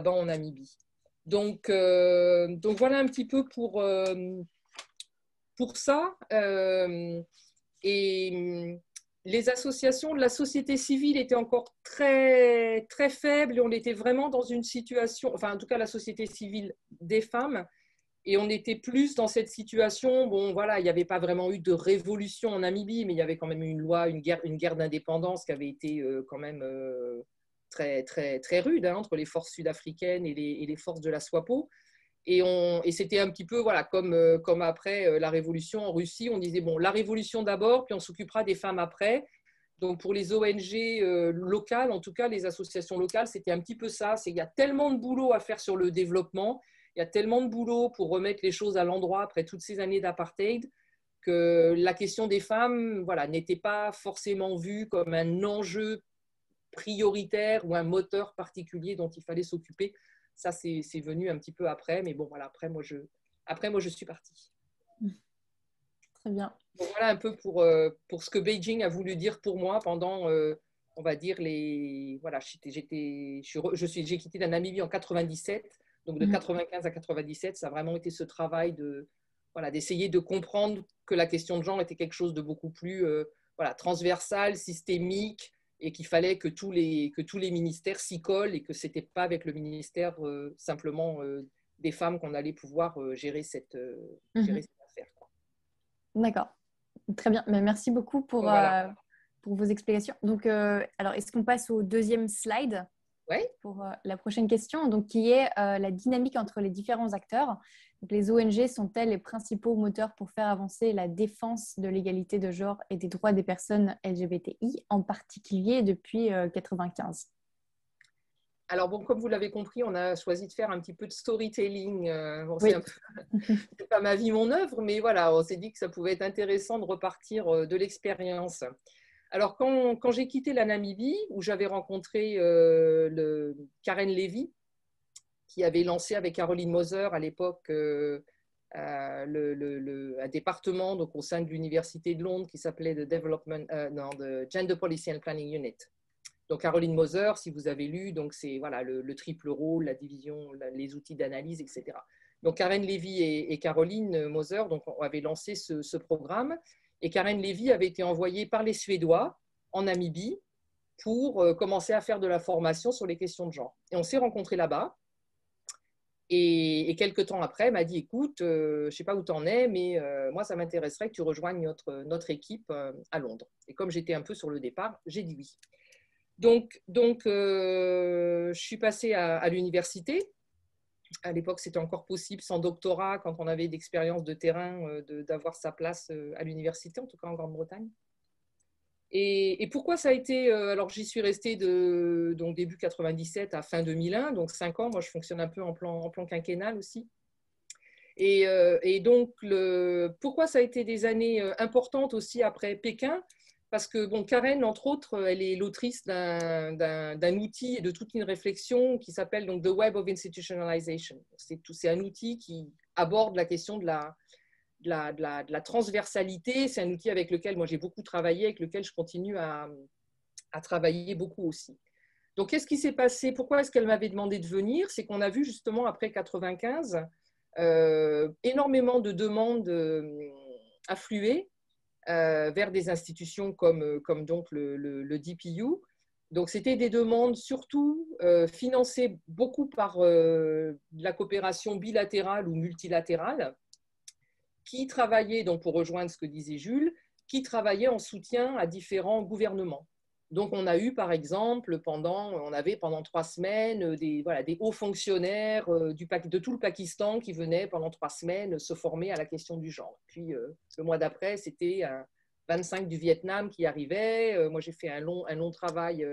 en Namibie. Donc voilà un petit peu pour ça. Et les associations de la société civile étaient encore très, très faibles et on était vraiment dans une situation, enfin en tout cas la société civile des femmes, et on était plus dans cette situation, bon voilà, il n'y avait pas vraiment eu de révolution en Namibie, mais il y avait quand même une loi, une guerre d'indépendance qui avait été quand même très, très, très rude hein, entre les forces sud-africaines et les forces de la SWAPO. Et c'était un petit peu voilà, comme après la révolution en Russie, on disait bon, la révolution d'abord, puis on s'occupera des femmes après. Donc pour les ONG locales, en tout cas les associations locales, c'était un petit peu ça. Il y a tellement de boulot à faire sur le développement, il y a tellement de boulot pour remettre les choses à l'endroit après toutes ces années d'apartheid que la question des femmes voilà, n'était pas forcément vue comme un enjeu prioritaire ou un moteur particulier dont il fallait s'occuper. Ça, c'est venu un petit peu après, mais bon, voilà, après, moi, je suis partie. Très bien. Donc, voilà un peu pour ce que Beijing a voulu dire pour moi pendant on va dire, voilà, j'ai quitté la Namibie en 97, donc de 95 à 97, ça a vraiment été ce travail voilà, d'essayer de comprendre que la question de genre était quelque chose de beaucoup plus voilà, transversal, systémique, et qu'il fallait que tous les ministères s'y collent et que ce n'était pas avec le ministère simplement des femmes qu'on allait pouvoir gérer cette affaire. D'accord, très bien. Mais merci beaucoup pour, voilà. Pour vos explications. Donc, alors, est-ce qu'on passe au deuxième slide pour la prochaine question, donc, qui est la dynamique entre les différents acteurs. Donc, les ONG sont-elles les principaux moteurs pour faire avancer la défense de l'égalité de genre et des droits des personnes LGBTI, en particulier depuis 1995? Alors bon, comme vous l'avez compris, on a choisi de faire un petit peu de storytelling. Oui. C'est pas ma vie, mon œuvre, mais voilà, on s'est dit que ça pouvait être intéressant de repartir de l'expérience. Alors, quand j'ai quitté la Namibie, où j'avais rencontré Karen Levy, qui avait lancé avec Caroline Moser à l'époque un département donc, au sein de l'Université de Londres qui s'appelait The Gender Policy and Planning Unit. Donc, Caroline Moser, si vous avez lu, donc c'est voilà, le triple rôle, la division, les outils d'analyse, etc. Donc, Karen Levy et Caroline Moser donc, avaient lancé ce programme. Et Karen Levy avait été envoyée par les Suédois en Namibie pour commencer à faire de la formation sur les questions de genre. Et on s'est rencontrés là-bas. Et quelques temps après, elle m'a dit, écoute, je ne sais pas où tu en es, mais moi, ça m'intéresserait que tu rejoignes notre équipe à Londres. Et comme j'étais un peu sur le départ, j'ai dit oui. Donc je suis passée à l'université. À l'époque, c'était encore possible, sans doctorat, quand on avait d'expérience de terrain, d'avoir sa place à l'université, en tout cas en Grande-Bretagne. Et pourquoi ça a été... alors, j'y suis restée donc début 97 à fin 2001, donc 5 ans. Moi, je fonctionne un peu en plan quinquennal aussi. Et donc, pourquoi ça a été des années importantes aussi après Pékin? Parce que, bon, Karen, entre autres, elle est l'autrice d'un outil et de toute une réflexion qui s'appelle donc The Web of Institutionalization. C'est un outil qui aborde la question de la transversalité. C'est un outil avec lequel moi j'ai beaucoup travaillé, avec lequel je continue à travailler beaucoup aussi. Donc, qu'est-ce qui s'est passé? Pourquoi est-ce qu'elle m'avait demandé de venir? C'est qu'on a vu justement après 95 énormément de demandes affluer vers des institutions comme donc le DPU. Donc, c'était des demandes surtout financées beaucoup par la coopération bilatérale ou multilatérale, qui travaillaient, donc pour rejoindre ce que disait Jules, qui travaillaient en soutien à différents gouvernements. Donc, on a eu, par exemple, pendant 3 semaines, des hauts fonctionnaires de tout le Pakistan qui venaient pendant 3 semaines se former à la question du genre. Puis, le mois d'après, c'était 25 du Vietnam qui arrivaient. Moi, j'ai fait un long travail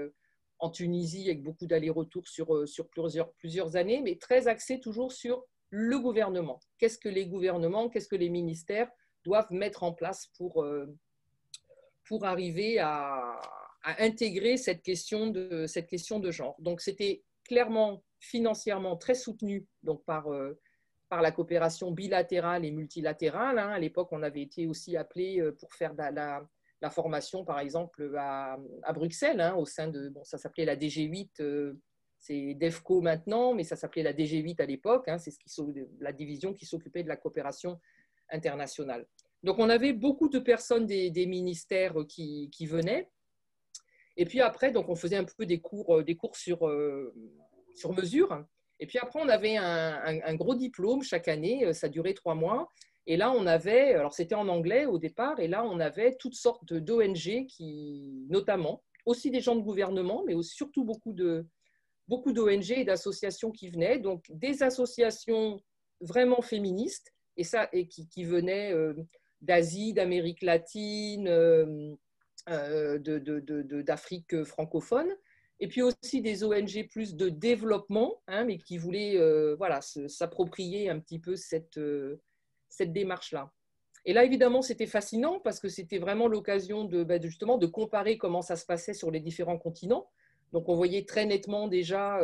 en Tunisie avec beaucoup d'allers-retours sur plusieurs années, mais très axé toujours sur le gouvernement. Qu'est-ce que les gouvernements, qu'est-ce que les ministères doivent mettre en place pour arriver à intégrer cette question de genre. Donc, c'était clairement financièrement très soutenu donc, par la coopération bilatérale et multilatérale. À l'époque, on avait été aussi appelé pour faire la formation, par exemple, à Bruxelles, au sein de, ça s'appelait la DG8, c'est DEFCO maintenant, mais ça s'appelait la DG8 à l'époque. C'est la division qui s'occupait de la coopération internationale. Donc, on avait beaucoup de personnes des ministères qui venaient. Et puis après, donc, on faisait un peu des cours sur mesure. Et puis après, on avait un gros diplôme chaque année. Ça durait 3 mois. Et là, on avait, alors c'était en anglais au départ, et là, on avait toutes sortes d'ONG notamment, aussi des gens de gouvernement, mais aussi, surtout beaucoup d'ONG et d'associations qui venaient. Donc, des associations vraiment féministes, et qui venaient d'Asie, d'Amérique latine, d'Afrique francophone, et puis aussi des ONG plus de développement, mais qui voulaient s'approprier un petit peu cette démarche-là. Et là, évidemment, c'était fascinant parce que c'était vraiment l'occasion justement de comparer comment ça se passait sur les différents continents. Donc, on voyait très nettement déjà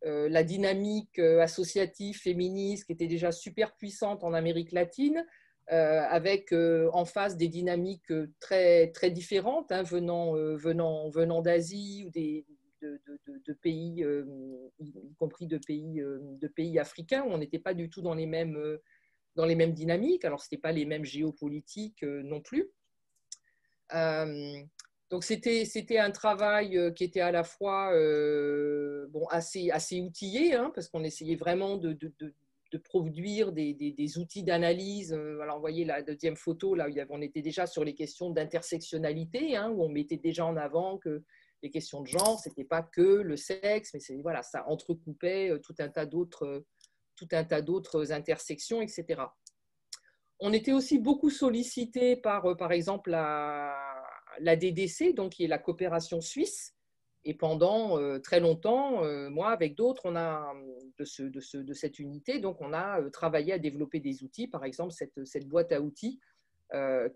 la dynamique associative féministe qui était déjà super puissante en Amérique latine, avec en face des dynamiques très, très différentes, hein, venant d'Asie ou de pays, y compris de pays africains, où on n'était pas du tout dans les mêmes dynamiques. Alors, ce n'était pas les mêmes géopolitiques non plus. Donc, c'était un travail qui était à la fois assez outillé, hein, parce qu'on essayait vraiment de produire des outils d'analyse. Alors, vous voyez la deuxième photo, là, on était déjà sur les questions d'intersectionnalité, hein, où on mettait déjà en avant que les questions de genre, ce n'était pas que le sexe, mais voilà, ça entrecoupait tout un tas d'autres intersections, etc. On était aussi beaucoup sollicité par exemple, la DDC, donc, qui est la coopération suisse. Et pendant très longtemps, moi, avec d'autres, de cette unité, donc on a travaillé à développer des outils, par exemple cette boîte à outils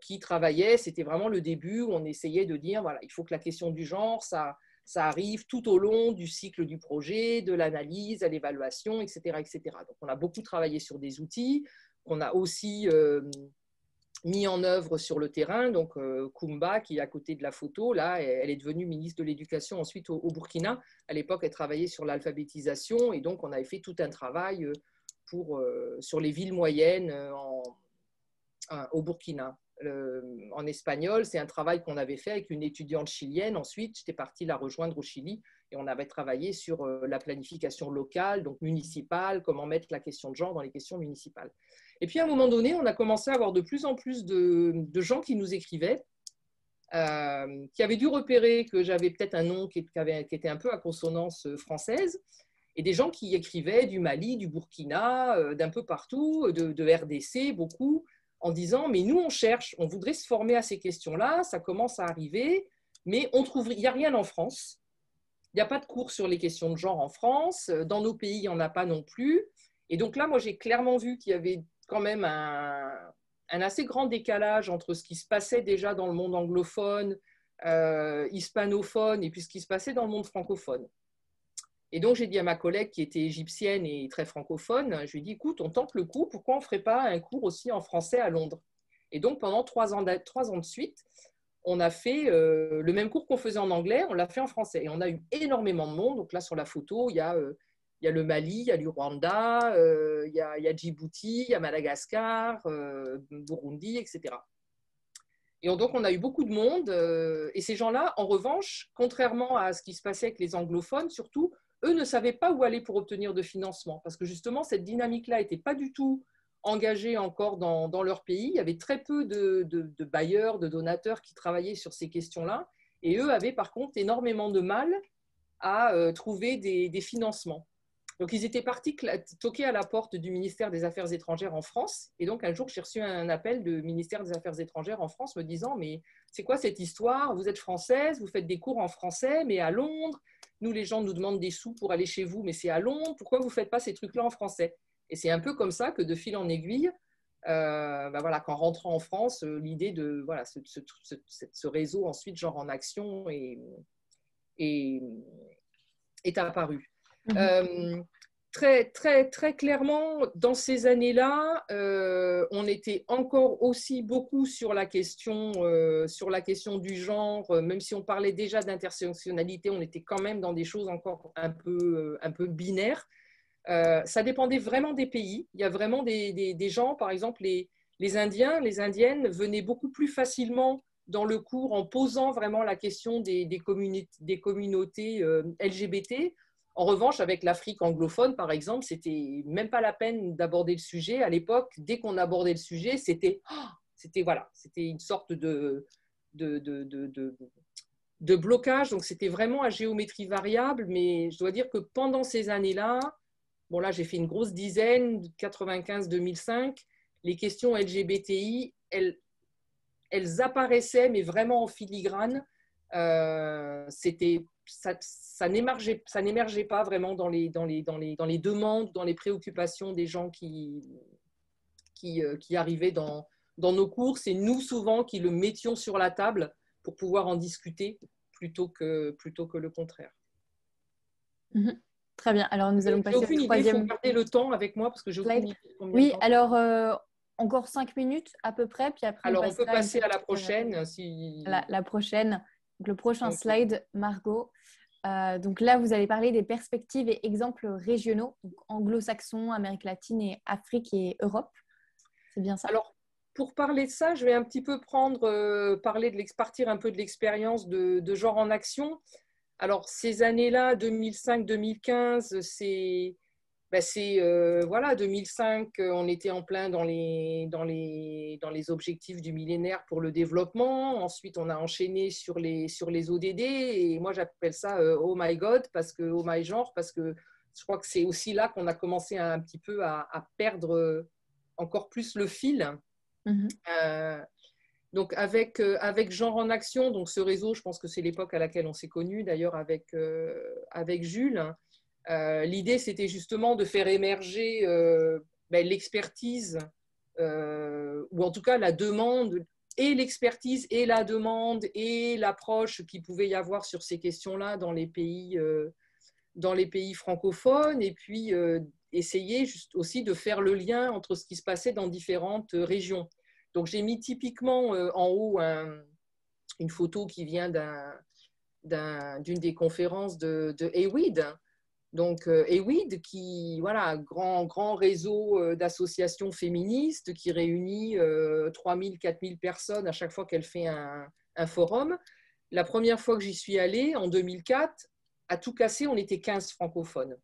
qui travaillait, c'était vraiment le début où on essayait de dire, voilà, il faut que la question du genre, ça arrive tout au long du cycle du projet, de l'analyse, à l'évaluation, etc., etc. Donc, on a beaucoup travaillé sur des outils, on a aussi mis en œuvre sur le terrain. Donc, Koumba, qui est à côté de la photo, là, elle est devenue ministre de l'Éducation ensuite au Burkina. À l'époque, elle travaillait sur l'alphabétisation et donc on avait fait tout un travail sur les villes moyennes au Burkina. En espagnol, c'est un travail qu'on avait fait avec une étudiante chilienne. Ensuite, j'étais partie la rejoindre au Chili et on avait travaillé sur la planification locale, donc municipale, comment mettre la question de genre dans les questions municipales. Et puis, à un moment donné, on a commencé à avoir de plus en plus de gens qui nous écrivaient, qui avaient dû repérer que j'avais peut-être un nom qui était un peu à consonance française, et des gens qui écrivaient du Mali, du Burkina, d'un peu partout, de RDC, beaucoup, en disant, mais nous, on cherche, on voudrait se former à ces questions-là, ça commence à arriver, mais il n'y a rien en France. Il n'y a pas de cours sur les questions de genre en France. Dans nos pays, il n'y en a pas non plus. Et donc là, moi, j'ai clairement vu qu'il y avait quand même un assez grand décalage entre ce qui se passait déjà dans le monde anglophone, hispanophone, et puis ce qui se passait dans le monde francophone. Et donc, j'ai dit à ma collègue qui était égyptienne et très francophone, je lui ai dit, écoute, on tente le coup, pourquoi on ne ferait pas un cours aussi en français à Londres? Et donc, pendant 3 ans de suite, on a fait le même cours qu'on faisait en anglais, on l'a fait en français. Et on a eu énormément de monde. Donc là, sur la photo, il y a le Mali, il y a le Rwanda, il y a Djibouti, il y a Madagascar, Burundi, etc. Et donc, on a eu beaucoup de monde. Et ces gens-là, en revanche, contrairement à ce qui se passait avec les anglophones, surtout, eux ne savaient pas où aller pour obtenir de financement. Parce que justement, cette dynamique-là n'était pas du tout engagés encore dans leur pays. Il y avait très peu de bailleurs, de donateurs qui travaillaient sur ces questions-là. Et eux avaient par contre énormément de mal à trouver des financements. Donc, ils étaient partis toquer à la porte du ministère des Affaires étrangères en France. Et donc, un jour, j'ai reçu un appel du ministère des Affaires étrangères en France me disant « Mais c'est quoi cette histoire? Vous êtes française, vous faites des cours en français, mais à Londres. Nous, les gens nous demandent des sous pour aller chez vous, mais c'est à Londres. Pourquoi vous ne faites pas ces trucs-là en français ?» Et c'est un peu comme ça que de fil en aiguille, voilà, qu'en rentrant en France, l'idée de voilà, ce réseau ensuite genre en action est apparue. Très, très, très clairement, dans ces années-là, on était encore aussi beaucoup sur la question du genre, même si on parlait déjà d'intersectionnalité, on était quand même dans des choses encore un peu binaires. Ça dépendait vraiment des pays. Il y a vraiment des gens, par exemple, les Indiens, les Indiennes venaient beaucoup plus facilement dans le cours en posant vraiment la question des communautés LGBT. En revanche, avec l'Afrique anglophone, par exemple, c'était même pas la peine d'aborder le sujet. À l'époque, dès qu'on abordait le sujet, c'était une sorte de blocage. Donc, c'était vraiment à géométrie variable. Mais je dois dire que pendant ces années-là, bon, là, j'ai fait une grosse dizaine, 95-2005. Les questions LGBTI, elles apparaissaient, mais vraiment en filigrane. Ça n'émergeait pas vraiment dans les demandes, dans les préoccupations des gens qui arrivaient dans nos cours. C'est nous, souvent, qui le mettions sur la table pour pouvoir en discuter plutôt que le contraire. Très bien. Alors, nous allons passer au troisième. Il faut garder le temps avec moi parce que je slide. Oui, alors, encore 5 minutes à peu près, puis après Alors, on peut passera à une passer à la petite, prochaine. Si... la prochaine. Donc, le prochain Ok. slide, Margot. Donc là, vous allez parler des perspectives et exemples régionaux, donc anglo-saxons, Amérique latine et Afrique et Europe. C'est bien ça? Alors, pour parler de ça, je vais un petit peu partir un peu de l'expérience de Genre en Action. Alors, ces années-là, 2005-2015, voilà, 2005, on était en plein dans les objectifs du millénaire pour le développement. Ensuite, on a enchaîné sur les ODD. Et moi, j'appelle ça Oh my God, Oh my genre, parce que je crois que c'est aussi là qu'on a commencé un petit peu à perdre encore plus le fil. Euh, donc avec Genre en Action, donc ce réseau, je pense que c'est l'époque à laquelle on s'est connus, d'ailleurs avec Jules. L'idée, c'était justement de faire émerger l'expertise, ou en tout cas la demande, et l'expertise et la demande et l'approche qu'il pouvait y avoir sur ces questions-là dans les pays francophones, et puis essayer juste aussi de faire le lien entre ce qui se passait dans différentes régions. Donc j'ai mis typiquement en haut une photo qui vient d'une des conférences de AWID. Donc AWID, qui, voilà, grand réseau d'associations féministes qui réunit 3000, 4000 personnes à chaque fois qu'elle fait un forum. La première fois que j'y suis allée, en 2004, à tout casser, on était 15 francophones.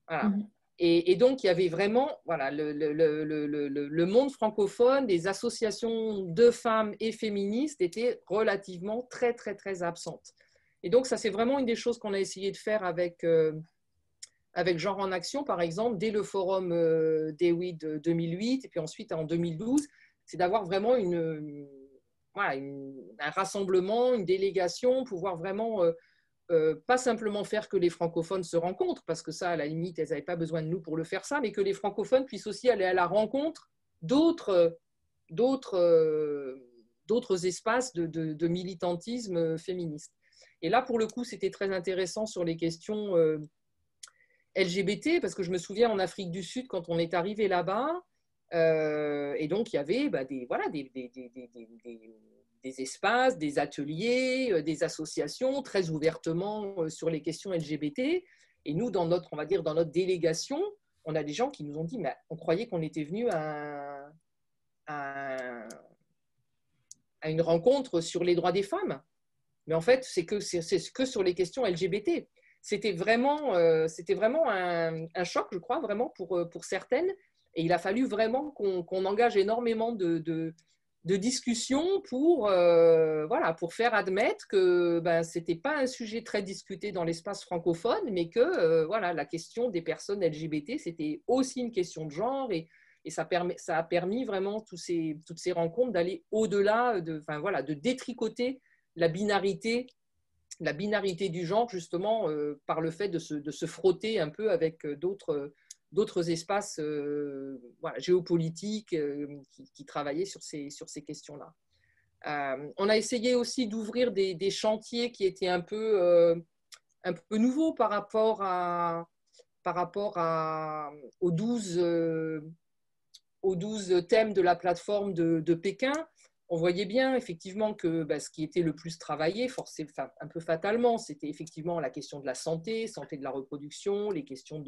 Voilà. Et donc, il y avait vraiment, voilà, le monde francophone, des associations de femmes et féministes étaient relativement très, très, très absentes. Et donc, ça, c'est vraiment une des choses qu'on a essayé de faire avec Genre en Action, par exemple, dès le forum d'EWID 2008, et puis ensuite en 2012, c'est d'avoir vraiment un rassemblement, une délégation, pouvoir vraiment pas simplement faire que les francophones se rencontrent, parce que ça, à la limite, elles n'avaient pas besoin de nous pour le faire ça, mais que les francophones puissent aussi aller à la rencontre d'autres espaces de militantisme féministe. Et là, pour le coup, c'était très intéressant sur les questions LGBT, parce que je me souviens en Afrique du Sud, quand on est arrivé là-bas, et donc il y avait des espaces, des ateliers, des associations très ouvertement sur les questions LGBT. Et nous, dans notre délégation, on a des gens qui nous ont dit, mais on croyait qu'on était venu à une rencontre sur les droits des femmes. Mais en fait, c'est que sur les questions LGBT. C'était vraiment un choc, je crois, vraiment pour certaines. Et il a fallu vraiment qu'on engage énormément de discussions pour faire admettre que ce n'était pas un sujet très discuté dans l'espace francophone, mais que la question des personnes LGBT, c'était aussi une question de genre. Et ça a permis vraiment toutes ces rencontres d'aller au-delà, de détricoter la binarité du genre, justement, par le fait de se frotter un peu avec d'autres espaces géopolitiques qui travaillaient sur ces questions-là. On a essayé aussi d'ouvrir des chantiers qui étaient un peu nouveaux par rapport aux 12 thèmes de la plateforme de Pékin. On voyait bien effectivement que ce qui était le plus travaillé, un peu fatalement, c'était effectivement la question de la santé de la reproduction, les questions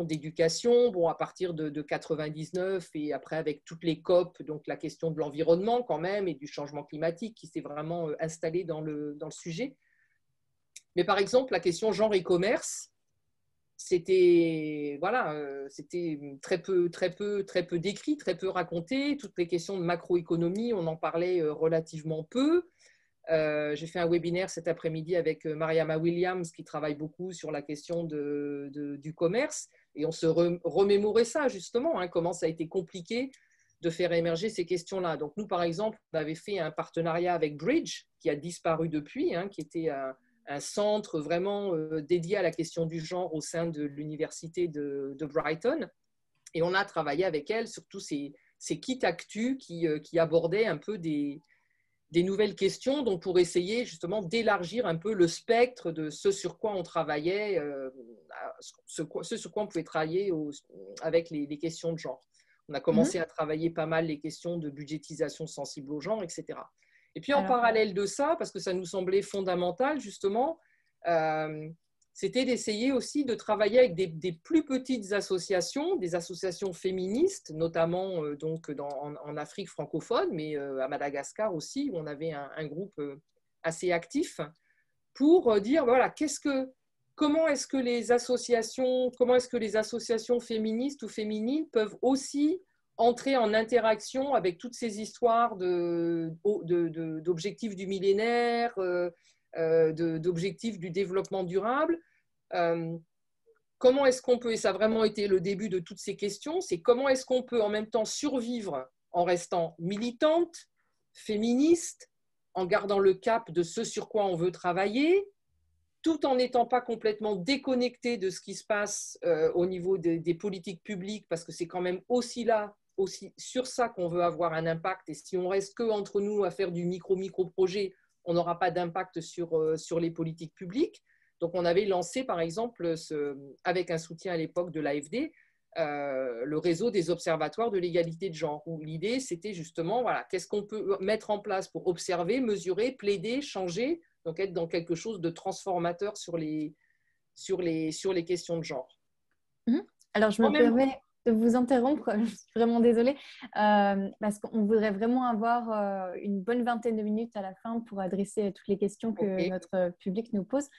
d'éducation. Bon, à partir de 99 et après avec toutes les COP, donc la question de l'environnement quand même et du changement climatique qui s'est vraiment installée dans le sujet. Mais par exemple, la question genre et commerce, c'était très peu décrit, très peu raconté. Toutes les questions de macroéconomie, on en parlait relativement peu. J'ai fait un webinaire cet après-midi avec Mariama Williams qui travaille beaucoup sur la question du commerce, et on se remémorait ça justement, comment ça a été compliqué de faire émerger ces questions-là. Donc nous, par exemple, on avait fait un partenariat avec Bridge, qui a disparu depuis, qui était un centre vraiment dédié à la question du genre au sein de l'université de Brighton. Et on a travaillé avec elle sur tous ces kits actu qui abordaient un peu des nouvelles questions, donc pour essayer justement d'élargir un peu le spectre de ce sur quoi on travaillait, ce sur quoi on pouvait travailler avec les questions de genre. On a commencé à travailler pas mal les questions de budgétisation sensible au genre, etc. Et puis en Alors, parallèle de ça, parce que ça nous semblait fondamental justement, c'était d'essayer aussi de travailler avec des plus petites associations, des associations féministes, notamment donc en Afrique francophone, mais à Madagascar aussi, où on avait un groupe assez actif, pour dire voilà, comment est-ce que les associations féministes ou féminines peuvent aussi entrer en interaction avec toutes ces histoires d'objectifs du millénaire, d'objectifs du développement durable. Comment est-ce qu'on peut, et ça a vraiment été le début de toutes ces questions, c'est comment est-ce qu'on peut en même temps survivre en restant militante, féministe, en gardant le cap de ce sur quoi on veut travailler, tout en n'étant pas complètement déconnecté de ce qui se passe au niveau des politiques publiques, parce que c'est quand même aussi sur ça qu'on veut avoir un impact. Et si on reste que entre nous à faire du micro-projet, on n'aura pas d'impact sur les politiques publiques. Donc, on avait lancé, par exemple, avec un soutien à l'époque de l'AFD, le réseau des observatoires de l'égalité de genre, où l'idée, c'était justement, voilà, qu'est-ce qu'on peut mettre en place pour observer, mesurer, plaider, changer, donc être dans quelque chose de transformateur sur les questions de genre. Alors, je me permets de vous interrompre, je suis vraiment désolée, parce qu'on voudrait vraiment avoir une bonne vingtaine de minutes à la fin pour adresser toutes les questions que notre public nous pose.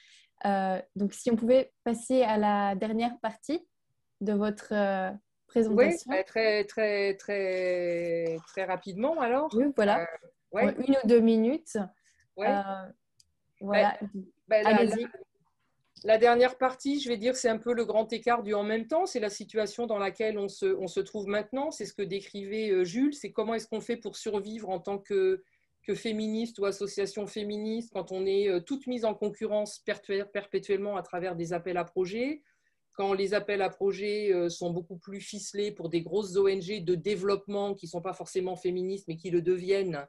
Donc, si on pouvait passer à la dernière partie de votre présentation. Oui, très rapidement alors. Oui, voilà. Ouais. 1 ou 2 minutes. Ouais. Voilà. Allez-y. La dernière partie, je vais dire, c'est un peu le grand écart du en même temps. C'est la situation dans laquelle on se trouve maintenant. C'est ce que décrivait Jules. C'est comment est-ce qu'on fait pour survivre en tant que féministe ou association féministe quand on est toutes mises en concurrence perpétuellement à travers des appels à projets, quand les appels à projets sont beaucoup plus ficelés pour des grosses ONG de développement qui ne sont pas forcément féministes mais qui le deviennent,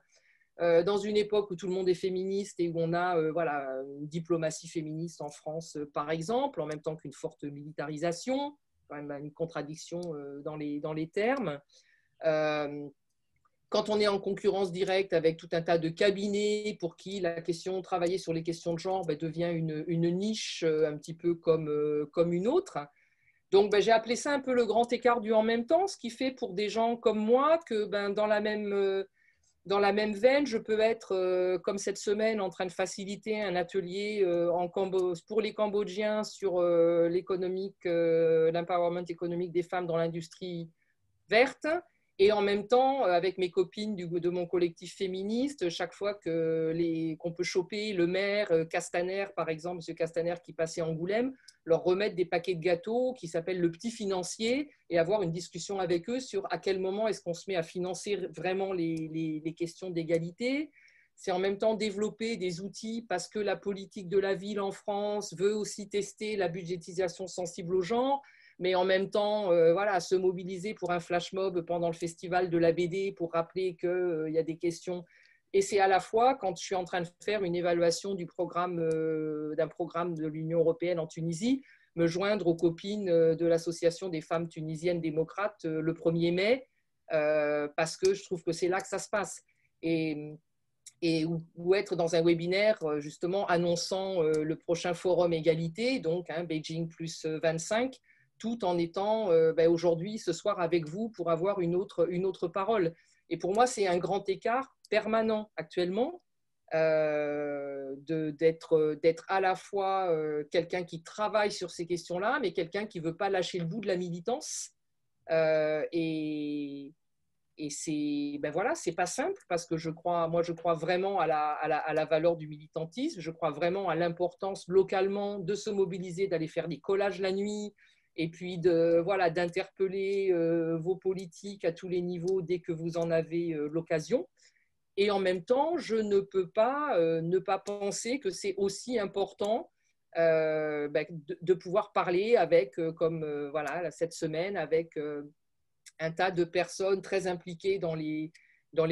dans une époque où tout le monde est féministe et où on a une diplomatie féministe en France, par exemple, en même temps qu'une forte militarisation, quand même une contradiction dans les termes. Quand on est en concurrence directe avec tout un tas de cabinets pour qui la question, travailler sur les questions de genre devient une niche un petit peu comme une autre. Donc, j'ai appelé ça un peu le grand écart du en même temps, ce qui fait pour des gens comme moi que dans la même veine, je peux être, comme cette semaine, en train de faciliter un atelier pour les Cambodgiens sur l'empowerment économique des femmes dans l'industrie verte. Et en même temps, avec mes copines de mon collectif féministe, chaque fois qu'on peut choper le maire Castaner, par exemple, M. Castaner qui passait à Angoulême, leur remettre des paquets de gâteaux qui s'appellent le petit financier et avoir une discussion avec eux sur à quel moment est-ce qu'on se met à financer vraiment les questions d'égalité. C'est en même temps développer des outils parce que la politique de la ville en France veut aussi tester la budgétisation sensible au genre, mais en même temps, se mobiliser pour un flash mob pendant le festival de la BD pour rappeler qu'il y a des questions. Et c'est à la fois, quand je suis en train de faire une évaluation d'un programme de l'Union européenne en Tunisie, me joindre aux copines de l'Association des femmes tunisiennes démocrates le 1er mai, parce que je trouve que c'est là que ça se passe. Ou être dans un webinaire justement annonçant le prochain forum égalité, donc Beijing plus 25, tout en étant aujourd'hui, ce soir avec vous pour avoir une autre parole. Et pour moi, c'est un grand écart permanent actuellement d'être à la fois quelqu'un qui travaille sur ces questions-là, mais quelqu'un qui ne veut pas lâcher le bout de la militance. Et c'est c'est pas simple parce que je crois vraiment à la valeur du militantisme. Je crois vraiment à l'importance localement de se mobiliser, d'aller faire des collages la nuit, et puis d'interpeller vos politiques à tous les niveaux dès que vous en avez l'occasion. Et en même temps, je ne peux pas ne pas penser que c'est aussi important de pouvoir parler avec, cette semaine, avec un tas de personnes très impliquées dans les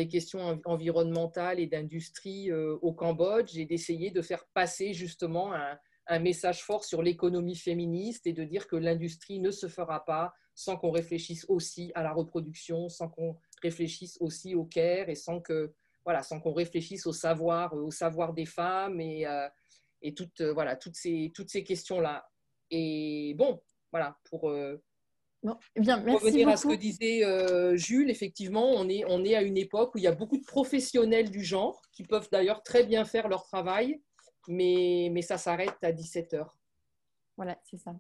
questions environnementales et d'industrie au Cambodge, et d'essayer de faire passer justement un message fort sur l'économie féministe et de dire que l'industrie ne se fera pas sans qu'on réfléchisse aussi à la reproduction, sans qu'on réfléchisse aussi au care et sans qu'on réfléchisse au savoir des femmes et toutes ces questions-là. Et bon, voilà, pour Bon, eh bien, merci revenir à ce que beaucoup. disait Jules, effectivement, on est à une époque où il y a beaucoup de professionnels du genre qui peuvent d'ailleurs très bien faire leur travail, mais ça s'arrête à 17 heures. Voilà, c'est ça.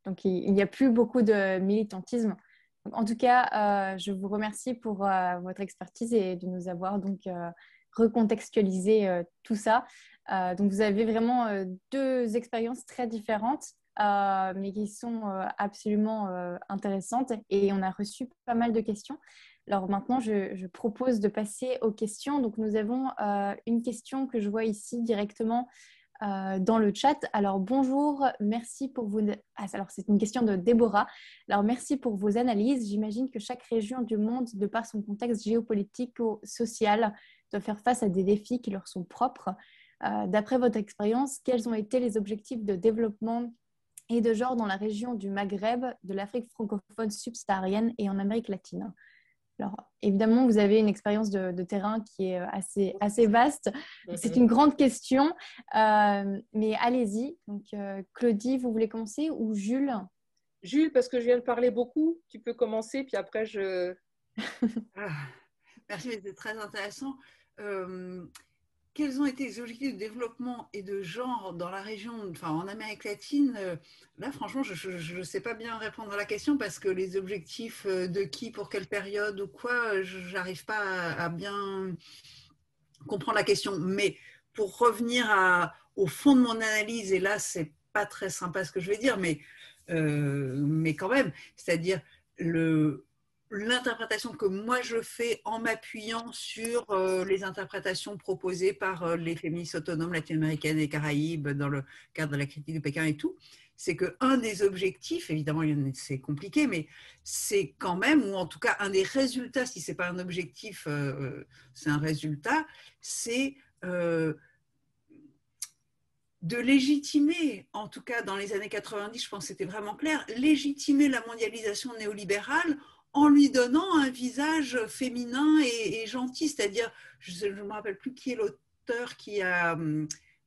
Donc, il n'y a plus beaucoup de militantisme. Donc, en tout cas, je vous remercie pour votre expertise et de nous avoir donc recontextualisé tout ça. Donc, vous avez vraiment deux expériences très différentes, mais qui sont absolument intéressantes. Et on a reçu pas mal de questions. Alors maintenant, je propose de passer aux questions. Donc, nous avons une question que je vois ici directement dans le chat. Alors bonjour, merci pour vos... Ah, alors c'est une question de Déborah. Alors merci pour vos analyses. J'imagine que chaque région du monde, de par son contexte géopolitique ou social, doit faire face à des défis qui leur sont propres. D'après votre expérience, quels ont été les objectifs de développement et de genre dans la région du Maghreb, de l'Afrique francophone subsaharienne et en Amérique latine? Alors, évidemment, vous avez une expérience de terrain qui est assez vaste. C'est une grande question, mais allez-y. Donc, Claudie, vous voulez commencer ou Jules? Jules, parce que je viens de parler beaucoup, tu peux commencer, puis après Merci, c'était très intéressant. Quels ont été les objectifs de développement et de genre dans la région, enfin en Amérique latine? Là, franchement, je ne sais pas bien répondre à la question parce que les objectifs de qui, pour quelle période ou quoi, je n'arrive pas à bien comprendre la question. Mais pour revenir au fond de mon analyse, et là, c'est pas très sympa ce que je vais dire, mais quand même, c'est-à-dire l'interprétation que moi je fais en m'appuyant sur les interprétations proposées par les féministes autonomes latino-américaines et caraïbes dans le cadre de la critique de Pékin et tout, c'est qu'un des objectifs, évidemment c'est compliqué, mais c'est quand même, ou en tout cas un des résultats, si ce n'est pas un objectif, c'est un résultat, c'est de légitimer, en tout cas dans les années 90, je pense que c'était vraiment clair, légitimer la mondialisation néolibérale en lui donnant un visage féminin et gentil. C'est-à-dire, je ne me rappelle plus qui est l'auteur qui a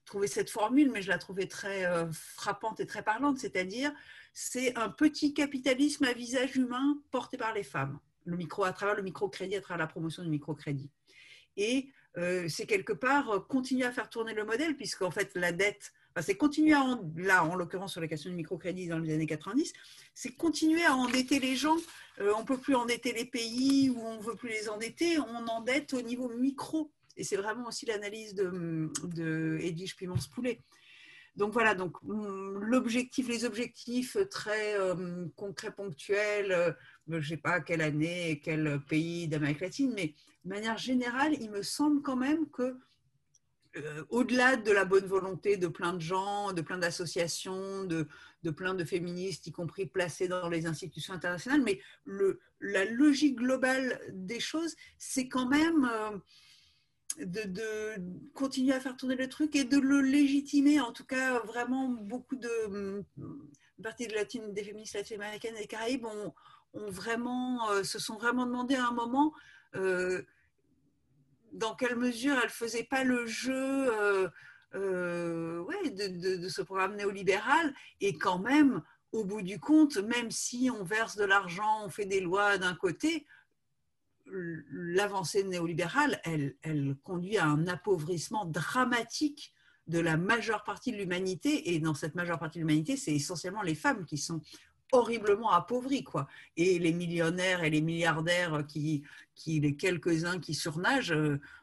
trouvé cette formule, mais je la trouvais très frappante et très parlante. C'est-à-dire, c'est un petit capitalisme à visage humain porté par les femmes, à travers le microcrédit, à travers la promotion du microcrédit. Et c'est quelque part continuer à faire tourner le modèle, puisqu'en fait la dette, enfin, c'est continuer là en l'occurrence sur la question du microcrédit dans les années 90, c'est continuer à endetter les gens. On ne peut plus endetter les pays où on ne veut plus les endetter, on endette au niveau micro. Et c'est vraiment aussi l'analyse de Edwige Pimence-Poulet. Donc voilà, donc les objectifs très concrets, ponctuels, je ne sais pas quelle année, quel pays d'Amérique latine, mais de manière générale, il me semble quand même que au-delà de la bonne volonté de plein de gens, de plein d'associations, de plein de féministes, y compris placés dans les institutions internationales, mais la logique globale des choses, c'est quand même de continuer à faire tourner le truc et de le légitimer. En tout cas, vraiment, beaucoup de parties des féministes latino-américaines et des Caraïbes se sont vraiment demandé à un moment dans quelle mesure elles ne faisaient pas le jeu de ce programme néolibéral, et quand même, au bout du compte, même si on verse de l'argent, on fait des lois d'un côté, l'avancée néolibérale, elle conduit à un appauvrissement dramatique de la majeure partie de l'humanité, et dans cette majeure partie de l'humanité, c'est essentiellement les femmes qui sont horriblement appauvries, quoi. Et les millionnaires et les milliardaires les quelques-uns qui surnagent,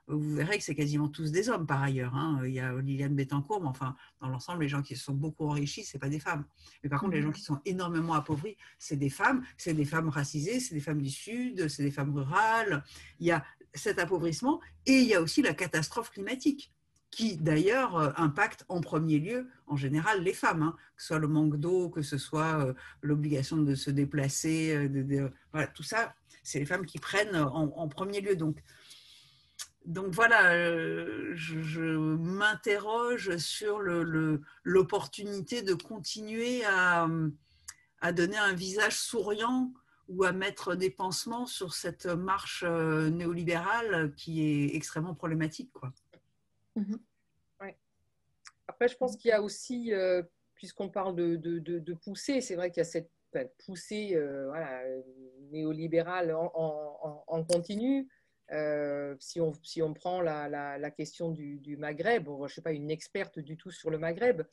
vous verrez que c'est quasiment tous des hommes par ailleurs, hein. Il y a Liliane Bettencourt, mais enfin, dans l'ensemble, les gens qui se sont beaucoup enrichis, ce n'est pas des femmes. Mais par contre, les gens qui sont énormément appauvris, c'est des femmes racisées, c'est des femmes du Sud, c'est des femmes rurales. Il y a cet appauvrissement, et il y a aussi la catastrophe climatique, qui d'ailleurs impacte en premier lieu, en général, les femmes, hein, que ce soit le manque d'eau, que ce soit l'obligation de se déplacer, voilà, tout ça, c'est les femmes qui prennent en premier lieu. Donc voilà, je m'interroge sur l'opportunité de continuer à donner un visage souriant ou à mettre des pansements sur cette marche néolibérale qui est extrêmement problématique, quoi. Ouais. Après, je pense qu'il y a aussi, puisqu'on parle de poussée, c'est vrai qu'il y a cette poussée voilà, néolibérale en continu. Si on prend la question du Maghreb, bon, je ne suis pas une experte du tout sur le Maghreb,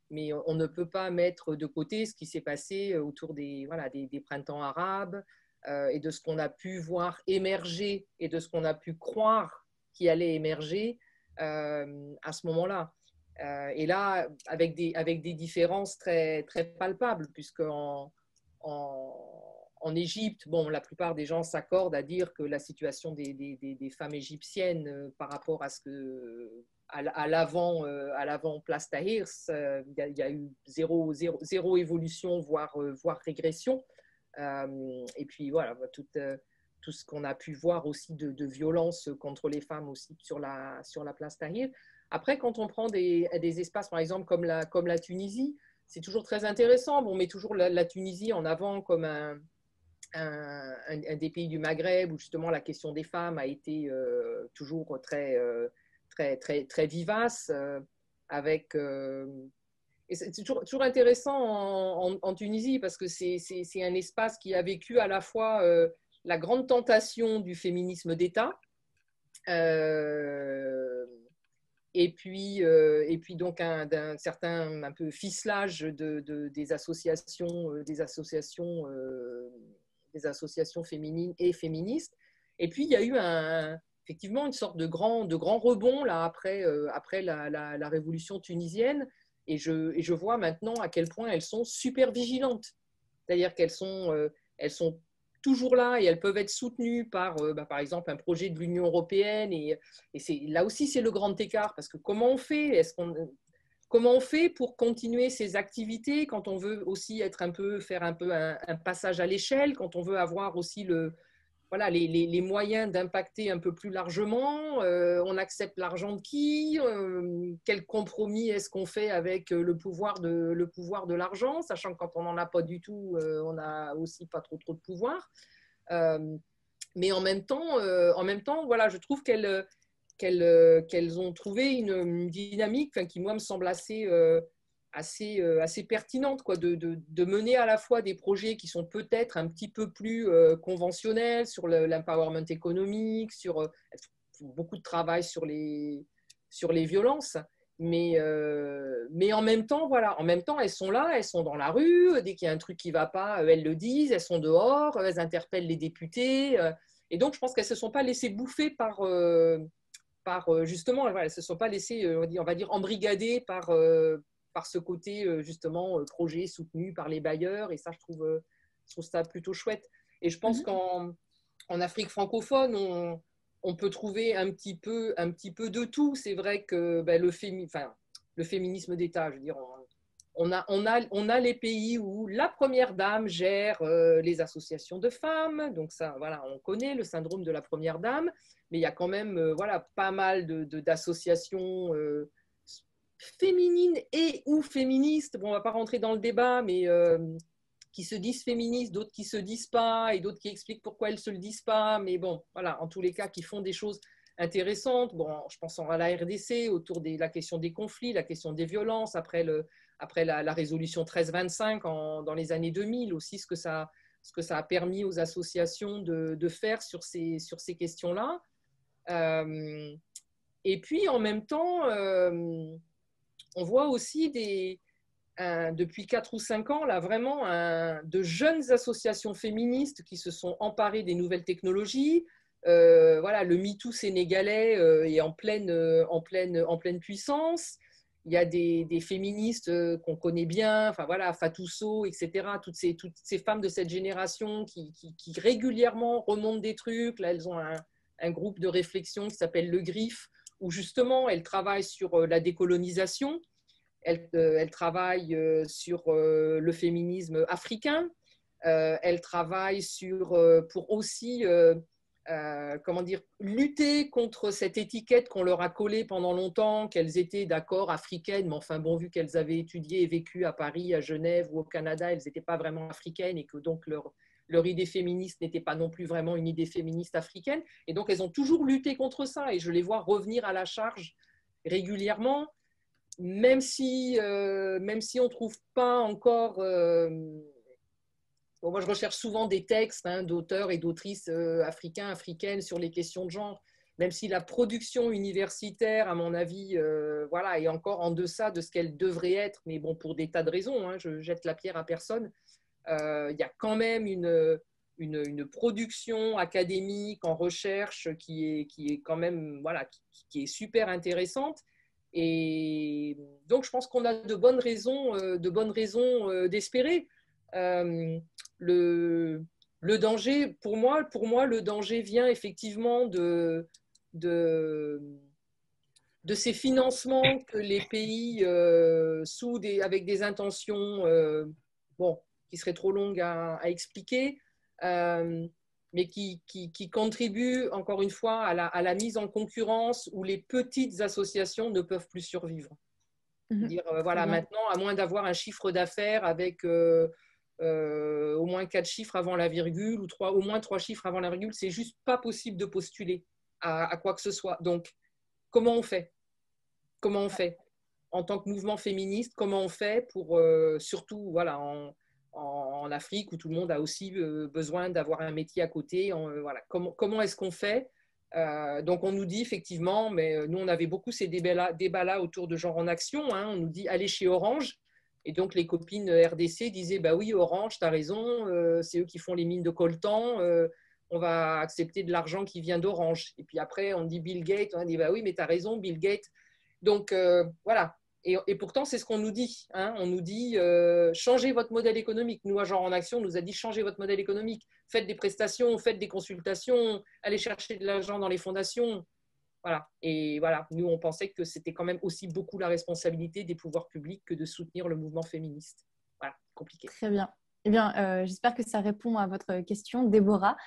mais on ne peut pas mettre de côté ce qui s'est passé autour des printemps arabes et de ce qu'on a pu voir émerger et de ce qu'on a pu croire qui allait émerger à ce moment-là. Et là, avec des différences très, très palpables, puisque en Égypte, bon, la plupart des gens s'accordent à dire que la situation des femmes égyptiennes par rapport à ce que à l'avant Place Tahrir, il y a eu zéro évolution, voire régression. Et puis voilà, tout ce qu'on a pu voir aussi de violence contre les femmes aussi sur la Place Tahrir. Après, quand on prend des espaces, par exemple, comme la Tunisie, c'est toujours très intéressant. On met toujours la Tunisie en avant comme un des pays du Maghreb où justement la question des femmes a été toujours très, très, très, très vivace. Et c'est toujours intéressant en Tunisie parce que c'est un espace qui a vécu à la fois la grande tentation du féminisme d'État. Et puis donc d'un certain un peu ficelage des associations féminines et féministes. Et puis il y a eu effectivement une sorte de grand rebond là après la révolution tunisienne. Et je vois maintenant à quel point elles sont super vigilantes. C'est-à-dire qu'elles sont toujours là et elles peuvent être soutenues par exemple, un projet de l'Union européenne. Et là aussi, c'est le grand écart. Parce que comment on fait pour continuer ces activités quand on veut aussi faire un peu un passage à l'échelle, quand on veut avoir aussi les moyens d'impacter un peu plus largement, on accepte l'argent de qui, quel compromis est-ce qu'on fait avec le pouvoir de l'argent, sachant que quand on n'en a pas du tout, on n'a aussi pas trop de pouvoir. Mais en même temps, voilà, je trouve qu'elles ont trouvé une dynamique qui, moi, me semble assez pertinente, quoi, de mener à la fois des projets qui sont peut-être un petit peu plus conventionnels sur l'empowerment économique, sur beaucoup de travail sur les violences, mais en même temps, voilà, elles sont là, elles sont dans la rue, dès qu'il y a un truc qui ne va pas, elles le disent, elles sont dehors, elles interpellent les députés, et donc je pense qu'elles ne se sont pas laissées bouffer par justement, elles ne se sont pas laissées, on va dire embrigadées par ce côté justement projet soutenu par les bailleurs, et ça je trouve ça plutôt chouette. Et je pense qu'en Afrique francophone on peut trouver un petit peu de tout. C'est vrai que le féminisme d'État, je veux dire, on a les pays où la première dame gère les associations de femmes, donc ça, voilà, on connaît le syndrome de la première dame, mais il y a quand même pas mal d'associations féminines et ou féministes. Bon, on ne va pas rentrer dans le débat, mais qui se disent féministes, d'autres qui ne se disent pas, et d'autres qui expliquent pourquoi elles ne se le disent pas, mais bon, voilà, en tous les cas, qui font des choses intéressantes. Bon, je pense à la RDC, autour de la question des conflits, la question des violences, après la résolution 1325 dans les années 2000, aussi ce que ça a permis aux associations de faire sur ces questions-là. Et puis, en même temps, on voit aussi depuis 4 ou 5 ans, là, vraiment de jeunes associations féministes qui se sont emparées des nouvelles technologies. Voilà, le MeToo sénégalais est en pleine puissance. Il y a des féministes qu'on connaît bien, enfin voilà, Fatou Sow, etc. Toutes ces femmes de cette génération qui régulièrement remontent des trucs. Là, elles ont un groupe de réflexion qui s'appelle Le Griffe, où justement, elles travaillent sur la décolonisation. Elle travaille sur le féminisme africain. Elle travaille pour aussi lutter contre cette étiquette qu'on leur a collée pendant longtemps, qu'elles étaient d'accord africaines, mais enfin bon, vu qu'elles avaient étudié et vécu à Paris, à Genève ou au Canada, elles n'étaient pas vraiment africaines et que donc leur leur idée féministe n'était pas non plus vraiment une idée féministe africaine. Et donc, elles ont toujours lutté contre ça. Et je les vois revenir à la charge régulièrement, même si on ne trouve pas encore... Bon, moi, je recherche souvent des textes d'auteurs et d'autrices africains, africaines sur les questions de genre, même si la production universitaire, à mon avis, voilà, est encore en deçà de ce qu'elle devrait être, mais bon, pour des tas de raisons, je jette la pierre à personne. Il y a quand même une production académique en recherche qui est quand même, voilà, qui est super intéressante. Et donc, je pense qu'on a de bonnes raisons d'espérer. Le, le danger, pour moi, le danger vient effectivement de ces financements que les pays avec des intentions bon, qui seraient trop longues à expliquer, mais qui contribuent encore une fois à la mise en concurrence où les petites associations ne peuvent plus survivre. Dire, voilà, maintenant, à moins d'avoir un chiffre d'affaires avec au moins 4 chiffres avant la virgule ou au moins 3 chiffres avant la virgule, c'est juste pas possible de postuler à quoi que ce soit. Donc, comment on fait en tant que mouvement féministe? Comment on fait pour, surtout voilà, en Afrique où tout le monde a aussi besoin d'avoir un métier à côté, voilà, comment est-ce qu'on fait? Donc on nous dit effectivement, mais nous on avait beaucoup ces débats-là autour de Genre en Action, on nous dit allez chez Orange, et donc les copines RDC disaient bah oui Orange, tu as raison, c'est eux qui font les mines de coltan, on va accepter de l'argent qui vient d'Orange. Et puis après on dit Bill Gates, on dit bah oui mais tu as raison Bill Gates. Donc voilà, et pourtant c'est ce qu'on nous dit, on nous dit changez votre modèle économique. Nous à Genre en Action on nous a dit changez votre modèle économique, faites des prestations, faites des consultations, allez chercher de l'argent dans les fondations. Voilà. Et voilà, nous on pensait que c'était quand même aussi beaucoup la responsabilité des pouvoirs publics que de soutenir le mouvement féministe. Voilà, compliqué. Très bien. Eh bien, j'espère que ça répond à votre question, Déborah.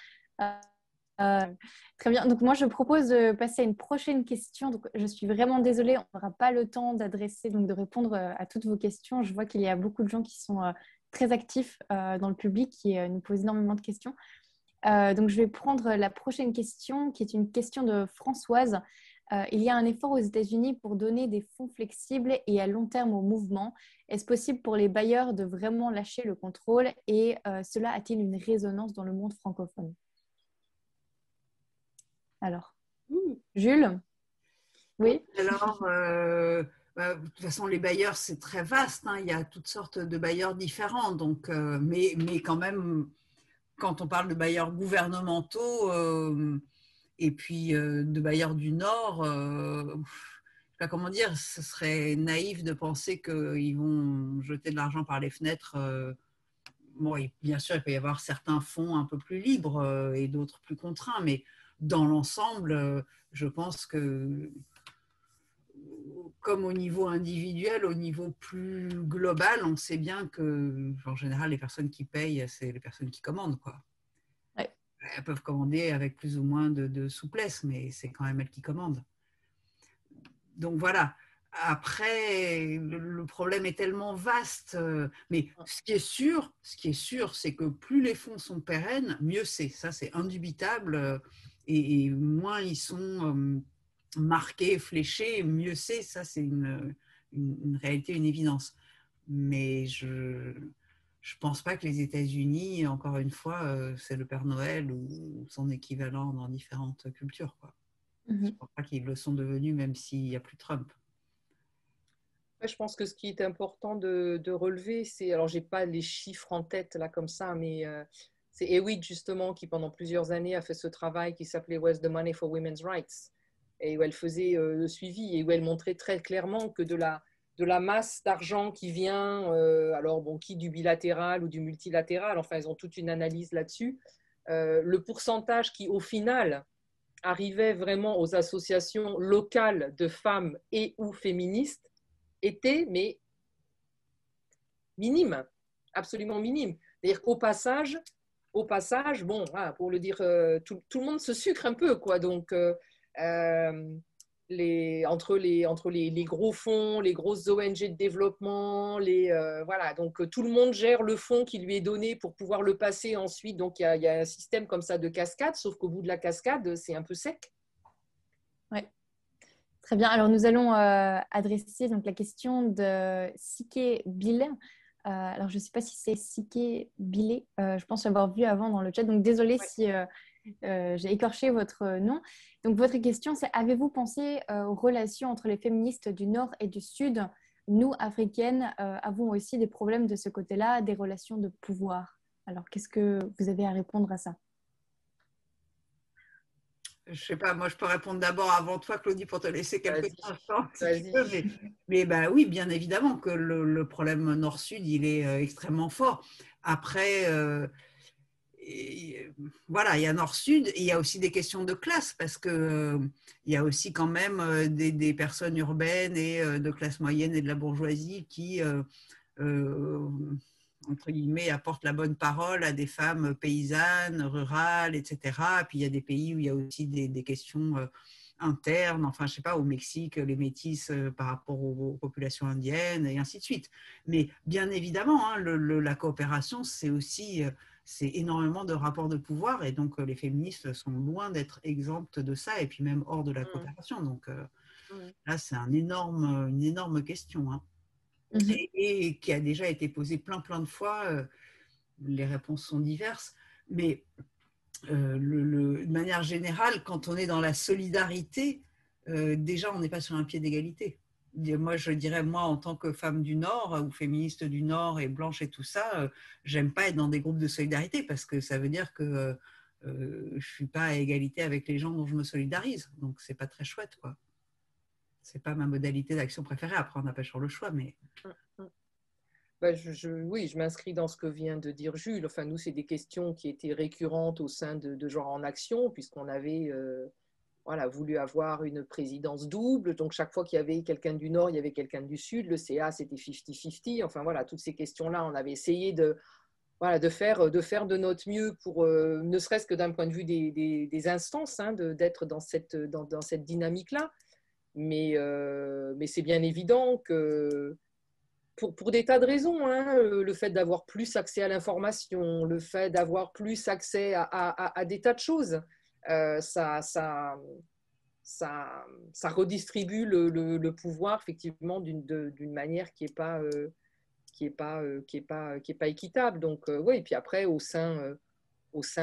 Très bien. Donc moi, je propose de passer à une prochaine question. Donc, je suis vraiment désolée, on n'aura pas le temps de répondre à toutes vos questions. Je vois qu'il y a beaucoup de gens qui sont très actifs dans le public, qui nous posent énormément de questions. Donc, je vais prendre la prochaine question, qui est une question de Françoise. Il y a un effort aux États-Unis pour donner des fonds flexibles et à long terme au mouvement. Est-ce possible pour les bailleurs de vraiment lâcher le contrôle et cela a-t-il une résonance dans le monde francophone? Alors, Jules? Oui. Alors, de toute façon, les bailleurs, c'est très vaste. Il y a toutes sortes de bailleurs différents. Donc, mais quand même, quand on parle de bailleurs gouvernementaux et puis de bailleurs du Nord, je ne sais pas comment dire, ce serait naïf de penser qu'ils vont jeter de l'argent par les fenêtres. Bon, bien sûr, il peut y avoir certains fonds un peu plus libres et d'autres plus contraints, mais dans l'ensemble, je pense que comme au niveau individuel, au niveau plus global, on sait bien que, en général, les personnes qui payent, c'est les personnes qui commandent, quoi. Ouais. Elles peuvent commander avec plus ou moins de souplesse, mais c'est quand même elles qui commandent. Donc voilà. Après, le problème est tellement vaste, mais ce qui est sûr, c'est que plus les fonds sont pérennes, mieux c'est. Ça, c'est indubitable. Et moins ils sont marqués, fléchés, mieux c'est. Ça, c'est une réalité, une évidence. Mais je ne pense pas que les États-Unis, encore une fois, c'est le Père Noël ou son équivalent dans différentes cultures, quoi. Je ne pense pas qu'ils le sont devenus, même s'il n'y a plus Trump. Je pense que ce qui est important de relever, c'est, alors j'ai pas les chiffres en tête là comme ça, mais c'est Hewitt justement qui pendant plusieurs années a fait ce travail qui s'appelait Where's the Money for Women's Rights, et où elle faisait le suivi et où elle montrait très clairement que de la masse d'argent qui vient, alors bon, qui du bilatéral ou du multilatéral, enfin ils ont toute une analyse là-dessus, le pourcentage qui au final arrivait vraiment aux associations locales de femmes et ou féministes était, mais minime, absolument minime. C'est-à-dire qu'au passage, bon, voilà, pour le dire, tout le monde se sucre un peu, quoi. Donc, entre les gros fonds, les grosses ONG de développement, voilà. Donc, tout le monde gère le fonds qui lui est donné pour pouvoir le passer ensuite. Donc, il y a un système comme ça de cascade, sauf qu'au bout de la cascade, c'est un peu sec. Oui, très bien. Alors, nous allons adresser donc, la question de Siké Billet. Alors, je ne sais pas si c'est Siké Billet. Je pense l'avoir vu avant dans le chat. Donc, désolée si j'ai écorché votre nom. Donc, votre question, c'est avez-vous pensé aux relations entre les féministes du Nord et du Sud? Nous, Africaines, avons aussi des problèmes de ce côté-là, des relations de pouvoir. Alors, qu'est-ce que vous avez à répondre à ça? Je sais pas, moi je peux répondre d'abord avant toi, Claudie, pour te laisser quelques Vas-y, instants si tu vas-y. veux. Mais bah, oui, bien évidemment que le problème nord-sud, il est extrêmement fort. Après, voilà, il y a nord-sud, et il y a aussi des questions de classe, parce que il y a aussi quand même des personnes urbaines et de classe moyenne et de la bourgeoisie qui euh, entre guillemets, apporte la bonne parole à des femmes paysannes, rurales, etc. Puis il y a des pays où il y a aussi des questions internes, enfin, je sais pas, au Mexique, les métis par rapport aux populations indiennes, et ainsi de suite. Mais bien évidemment, hein, la coopération, c'est aussi c'est énormément de rapports de pouvoir, et donc les féministes sont loin d'être exemptes de ça, et puis même hors de la coopération. Donc là, c'est une énorme question. Hein. Et qui a déjà été posée plein de fois. Les réponses sont diverses, mais de manière générale, quand on est dans la solidarité, déjà, on n'est pas sur un pied d'égalité. Moi, je dirais, moi, en tant que femme du Nord ou féministe du Nord et blanche et tout ça, j'aime pas être dans des groupes de solidarité parce que ça veut dire que je suis pas à égalité avec les gens dont je me solidarise. Donc, c'est pas très chouette, quoi. C'est pas ma modalité d'action préférée. Après, on n'a pas toujours le choix, mais Bah, oui, je m'inscris dans ce que vient de dire Jules. Enfin, nous, c'est des questions qui étaient récurrentes au sein de Genre en Action, puisqu'on avait voilà, voulu avoir une présidence double. Donc, chaque fois qu'il y avait quelqu'un du Nord, il y avait quelqu'un du Sud. Le CA, c'était 50-50. Enfin, voilà, toutes ces questions-là, on avait essayé voilà, de faire de notre mieux pour, ne serait-ce que d'un point de vue des instances, hein, d'être dans cette dynamique-là. Mais c'est bien évident que pour des tas de raisons, hein, le fait d'avoir plus accès à l'information, le fait d'avoir plus accès à des tas de choses, ça redistribue le pouvoir effectivement d'une manière qui est pas équitable. Donc oui, et puis après au sein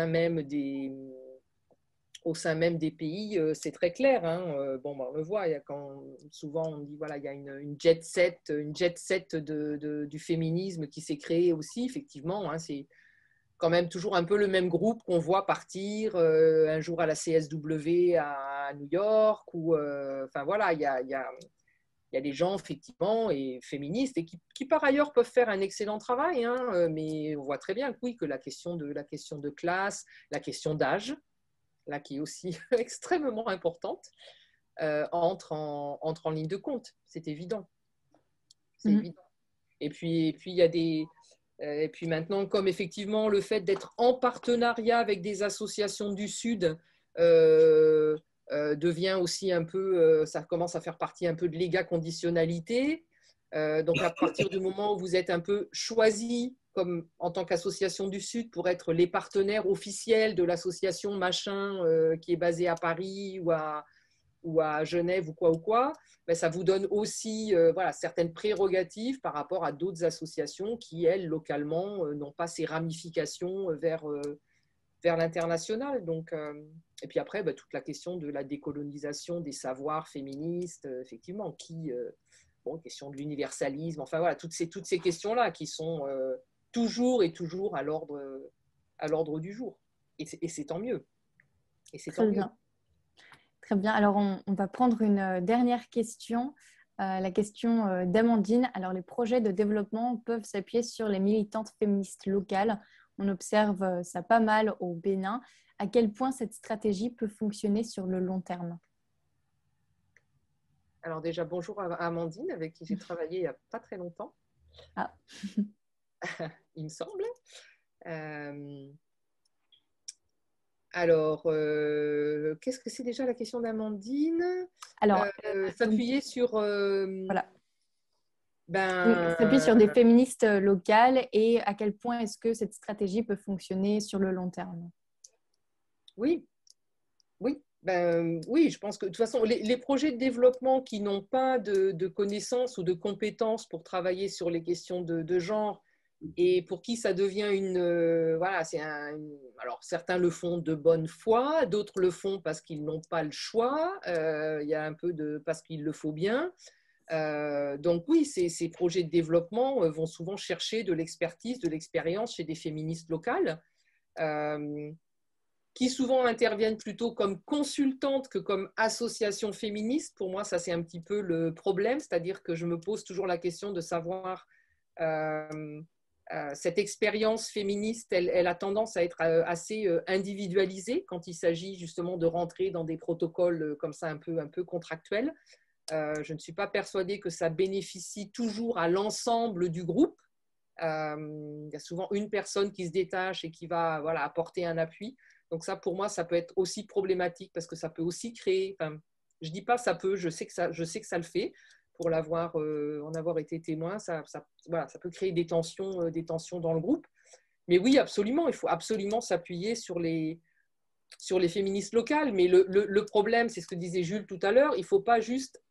même des pays, c'est très clair. Hein. Bon, ben, on le voit, il y a souvent on dit voilà, il y a une jet set du féminisme qui s'est créée aussi, effectivement. Hein, c'est quand même toujours un peu le même groupe qu'on voit partir un jour à la CSW à New York. Enfin voilà, il y a des gens effectivement et féministes et qui par ailleurs peuvent faire un excellent travail. Hein, mais on voit très bien que oui, que la question de classe, la question d'âge, là qui est aussi extrêmement importante, entre en ligne de compte. C'est évident. C'est évident. Et puis, il y a et puis maintenant, comme effectivement le fait d'être en partenariat avec des associations du Sud devient aussi un peu, ça commence à faire partie un peu de l'éga-conditionnalité. Donc, à partir du moment où vous êtes un peu choisi comme en tant qu'association du Sud pour être les partenaires officiels de l'association machin qui est basée à Paris ou à Genève ou quoi, ben, ça vous donne aussi voilà, certaines prérogatives par rapport à d'autres associations qui, elles, localement, n'ont pas ces ramifications vers l'international. Donc, et puis après, ben, toute la question de la décolonisation des savoirs féministes, effectivement, bon, question de l'universalisme, enfin voilà, toutes ces questions-là qui sont toujours et toujours à l'ordre du jour. Et c'est tant mieux. Et c'est tant Très mieux. bien. Très bien. Alors, on va prendre une dernière question, la question d'Amandine. Alors, les projets de développement peuvent s'appuyer sur les militantes féministes locales. On observe ça pas mal au Bénin. À quel point cette stratégie peut fonctionner sur le long terme? Alors déjà, bonjour à Amandine, avec qui j'ai travaillé il n'y a pas très longtemps, Ah. il me semble. Alors, qu'est-ce que c'est déjà la question d'Amandine? Alors, s'appuyer sur... voilà. Ben, S'appuie sur des féministes locales et à quel point est-ce que cette stratégie peut fonctionner sur le long terme? oui, oui. Oui, je pense que de toute façon, les projets de développement qui n'ont pas de connaissances ou de compétences pour travailler sur les questions de genre et pour qui ça devient voilà, alors certains le font de bonne foi, d'autres le font parce qu'ils n'ont pas le choix, il y a un peu de parce qu'il le faut bien. Donc oui, ces projets de développement vont souvent chercher de l'expertise, de l'expérience chez des féministes locales. Qui souvent interviennent plutôt comme consultantes que comme associations féministes. Pour moi, ça c'est un petit peu le problème, c'est-à-dire que je me pose toujours la question de savoir cette expérience féministe, elle a tendance à être assez individualisée quand il s'agit justement de rentrer dans des protocoles comme ça un peu contractuels. Je ne suis pas persuadée que ça bénéficie toujours à l'ensemble du groupe. Il y a souvent une personne qui se détache et qui va voilà, apporter un appui. Donc ça, pour moi, ça peut être aussi problématique parce que ça peut aussi créer, enfin, je ne dis pas ça peut, je sais que ça le fait, pour en avoir été témoin, voilà, ça peut créer des tensions dans le groupe. Mais oui, absolument, il faut absolument s'appuyer sur les féministes locales. Mais le problème, c'est ce que disait Jules tout à l'heure, il ne faut pas juste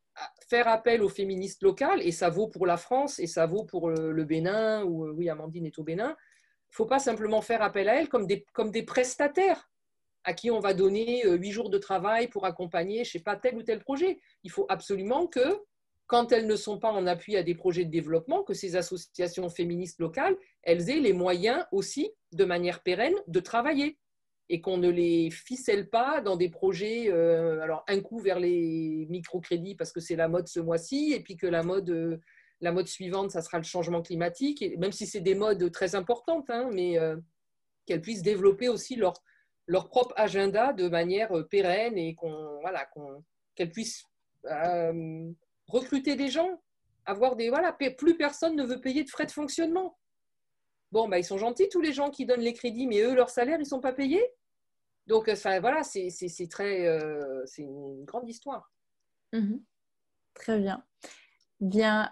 faire appel aux féministes locales, et ça vaut pour la France, et ça vaut pour le Bénin, où oui, Amandine est au Bénin. Il ne faut pas simplement faire appel à elles comme des prestataires à qui on va donner 8 jours de travail pour accompagner, je ne sais pas, tel ou tel projet. Il faut absolument que, quand elles ne sont pas en appui à des projets de développement, que ces associations féministes locales, elles aient les moyens aussi, de manière pérenne, de travailler et qu'on ne les ficelle pas dans des projets, alors un coup vers les microcrédits parce que c'est la mode ce mois-ci, et puis que la mode suivante, ça sera le changement climatique, et même si c'est des modes très importantes, hein, mais qu'elles puissent développer aussi leur propre agenda de manière pérenne et qu'elles puissent recruter des gens, plus personne ne veut payer de frais de fonctionnement. Bon, ils sont gentils tous les gens qui donnent les crédits, mais eux, leur salaire, ils ne sont pas payés. Donc, voilà, c'est une grande histoire. Très bien. Bien,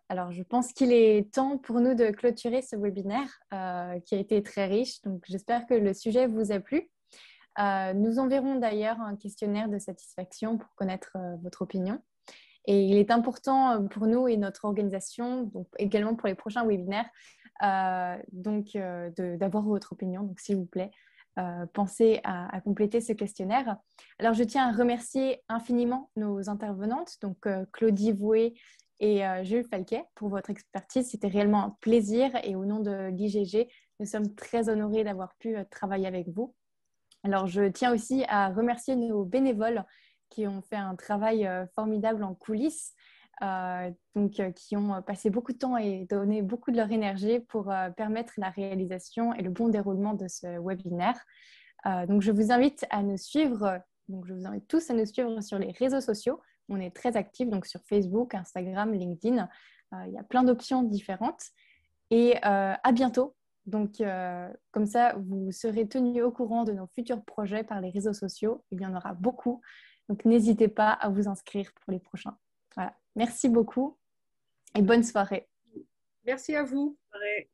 alors je pense qu'il est temps pour nous de clôturer ce webinaire qui a été très riche. Donc, j'espère que le sujet vous a plu. Nous enverrons d'ailleurs un questionnaire de satisfaction pour connaître votre opinion. Et il est important pour nous et notre organisation, donc également pour les prochains webinaires, d'avoir votre opinion. Donc, s'il vous plaît, pensez à compléter ce questionnaire. Alors, je tiens à remercier infiniment nos intervenantes, donc Claudie Vouet et Jules Falquet, pour votre expertise. C'était réellement un plaisir et au nom de l'IGG, nous sommes très honorés d'avoir pu travailler avec vous. Alors, je tiens aussi à remercier nos bénévoles qui ont fait un travail formidable en coulisses, qui ont passé beaucoup de temps et donné beaucoup de leur énergie pour permettre la réalisation et le bon déroulement de ce webinaire. Donc, je vous invite à nous suivre. Donc, je vous invite tous à nous suivre sur les réseaux sociaux. On est très actifs donc sur Facebook, Instagram, LinkedIn. Il y a plein d'options différentes. Et à bientôt. Donc, comme ça, vous serez tenus au courant de nos futurs projets par les réseaux sociaux. Il y en aura beaucoup. Donc, n'hésitez pas à vous inscrire pour les prochains. Voilà. Merci beaucoup et bonne soirée. Merci à vous. Bonne soirée.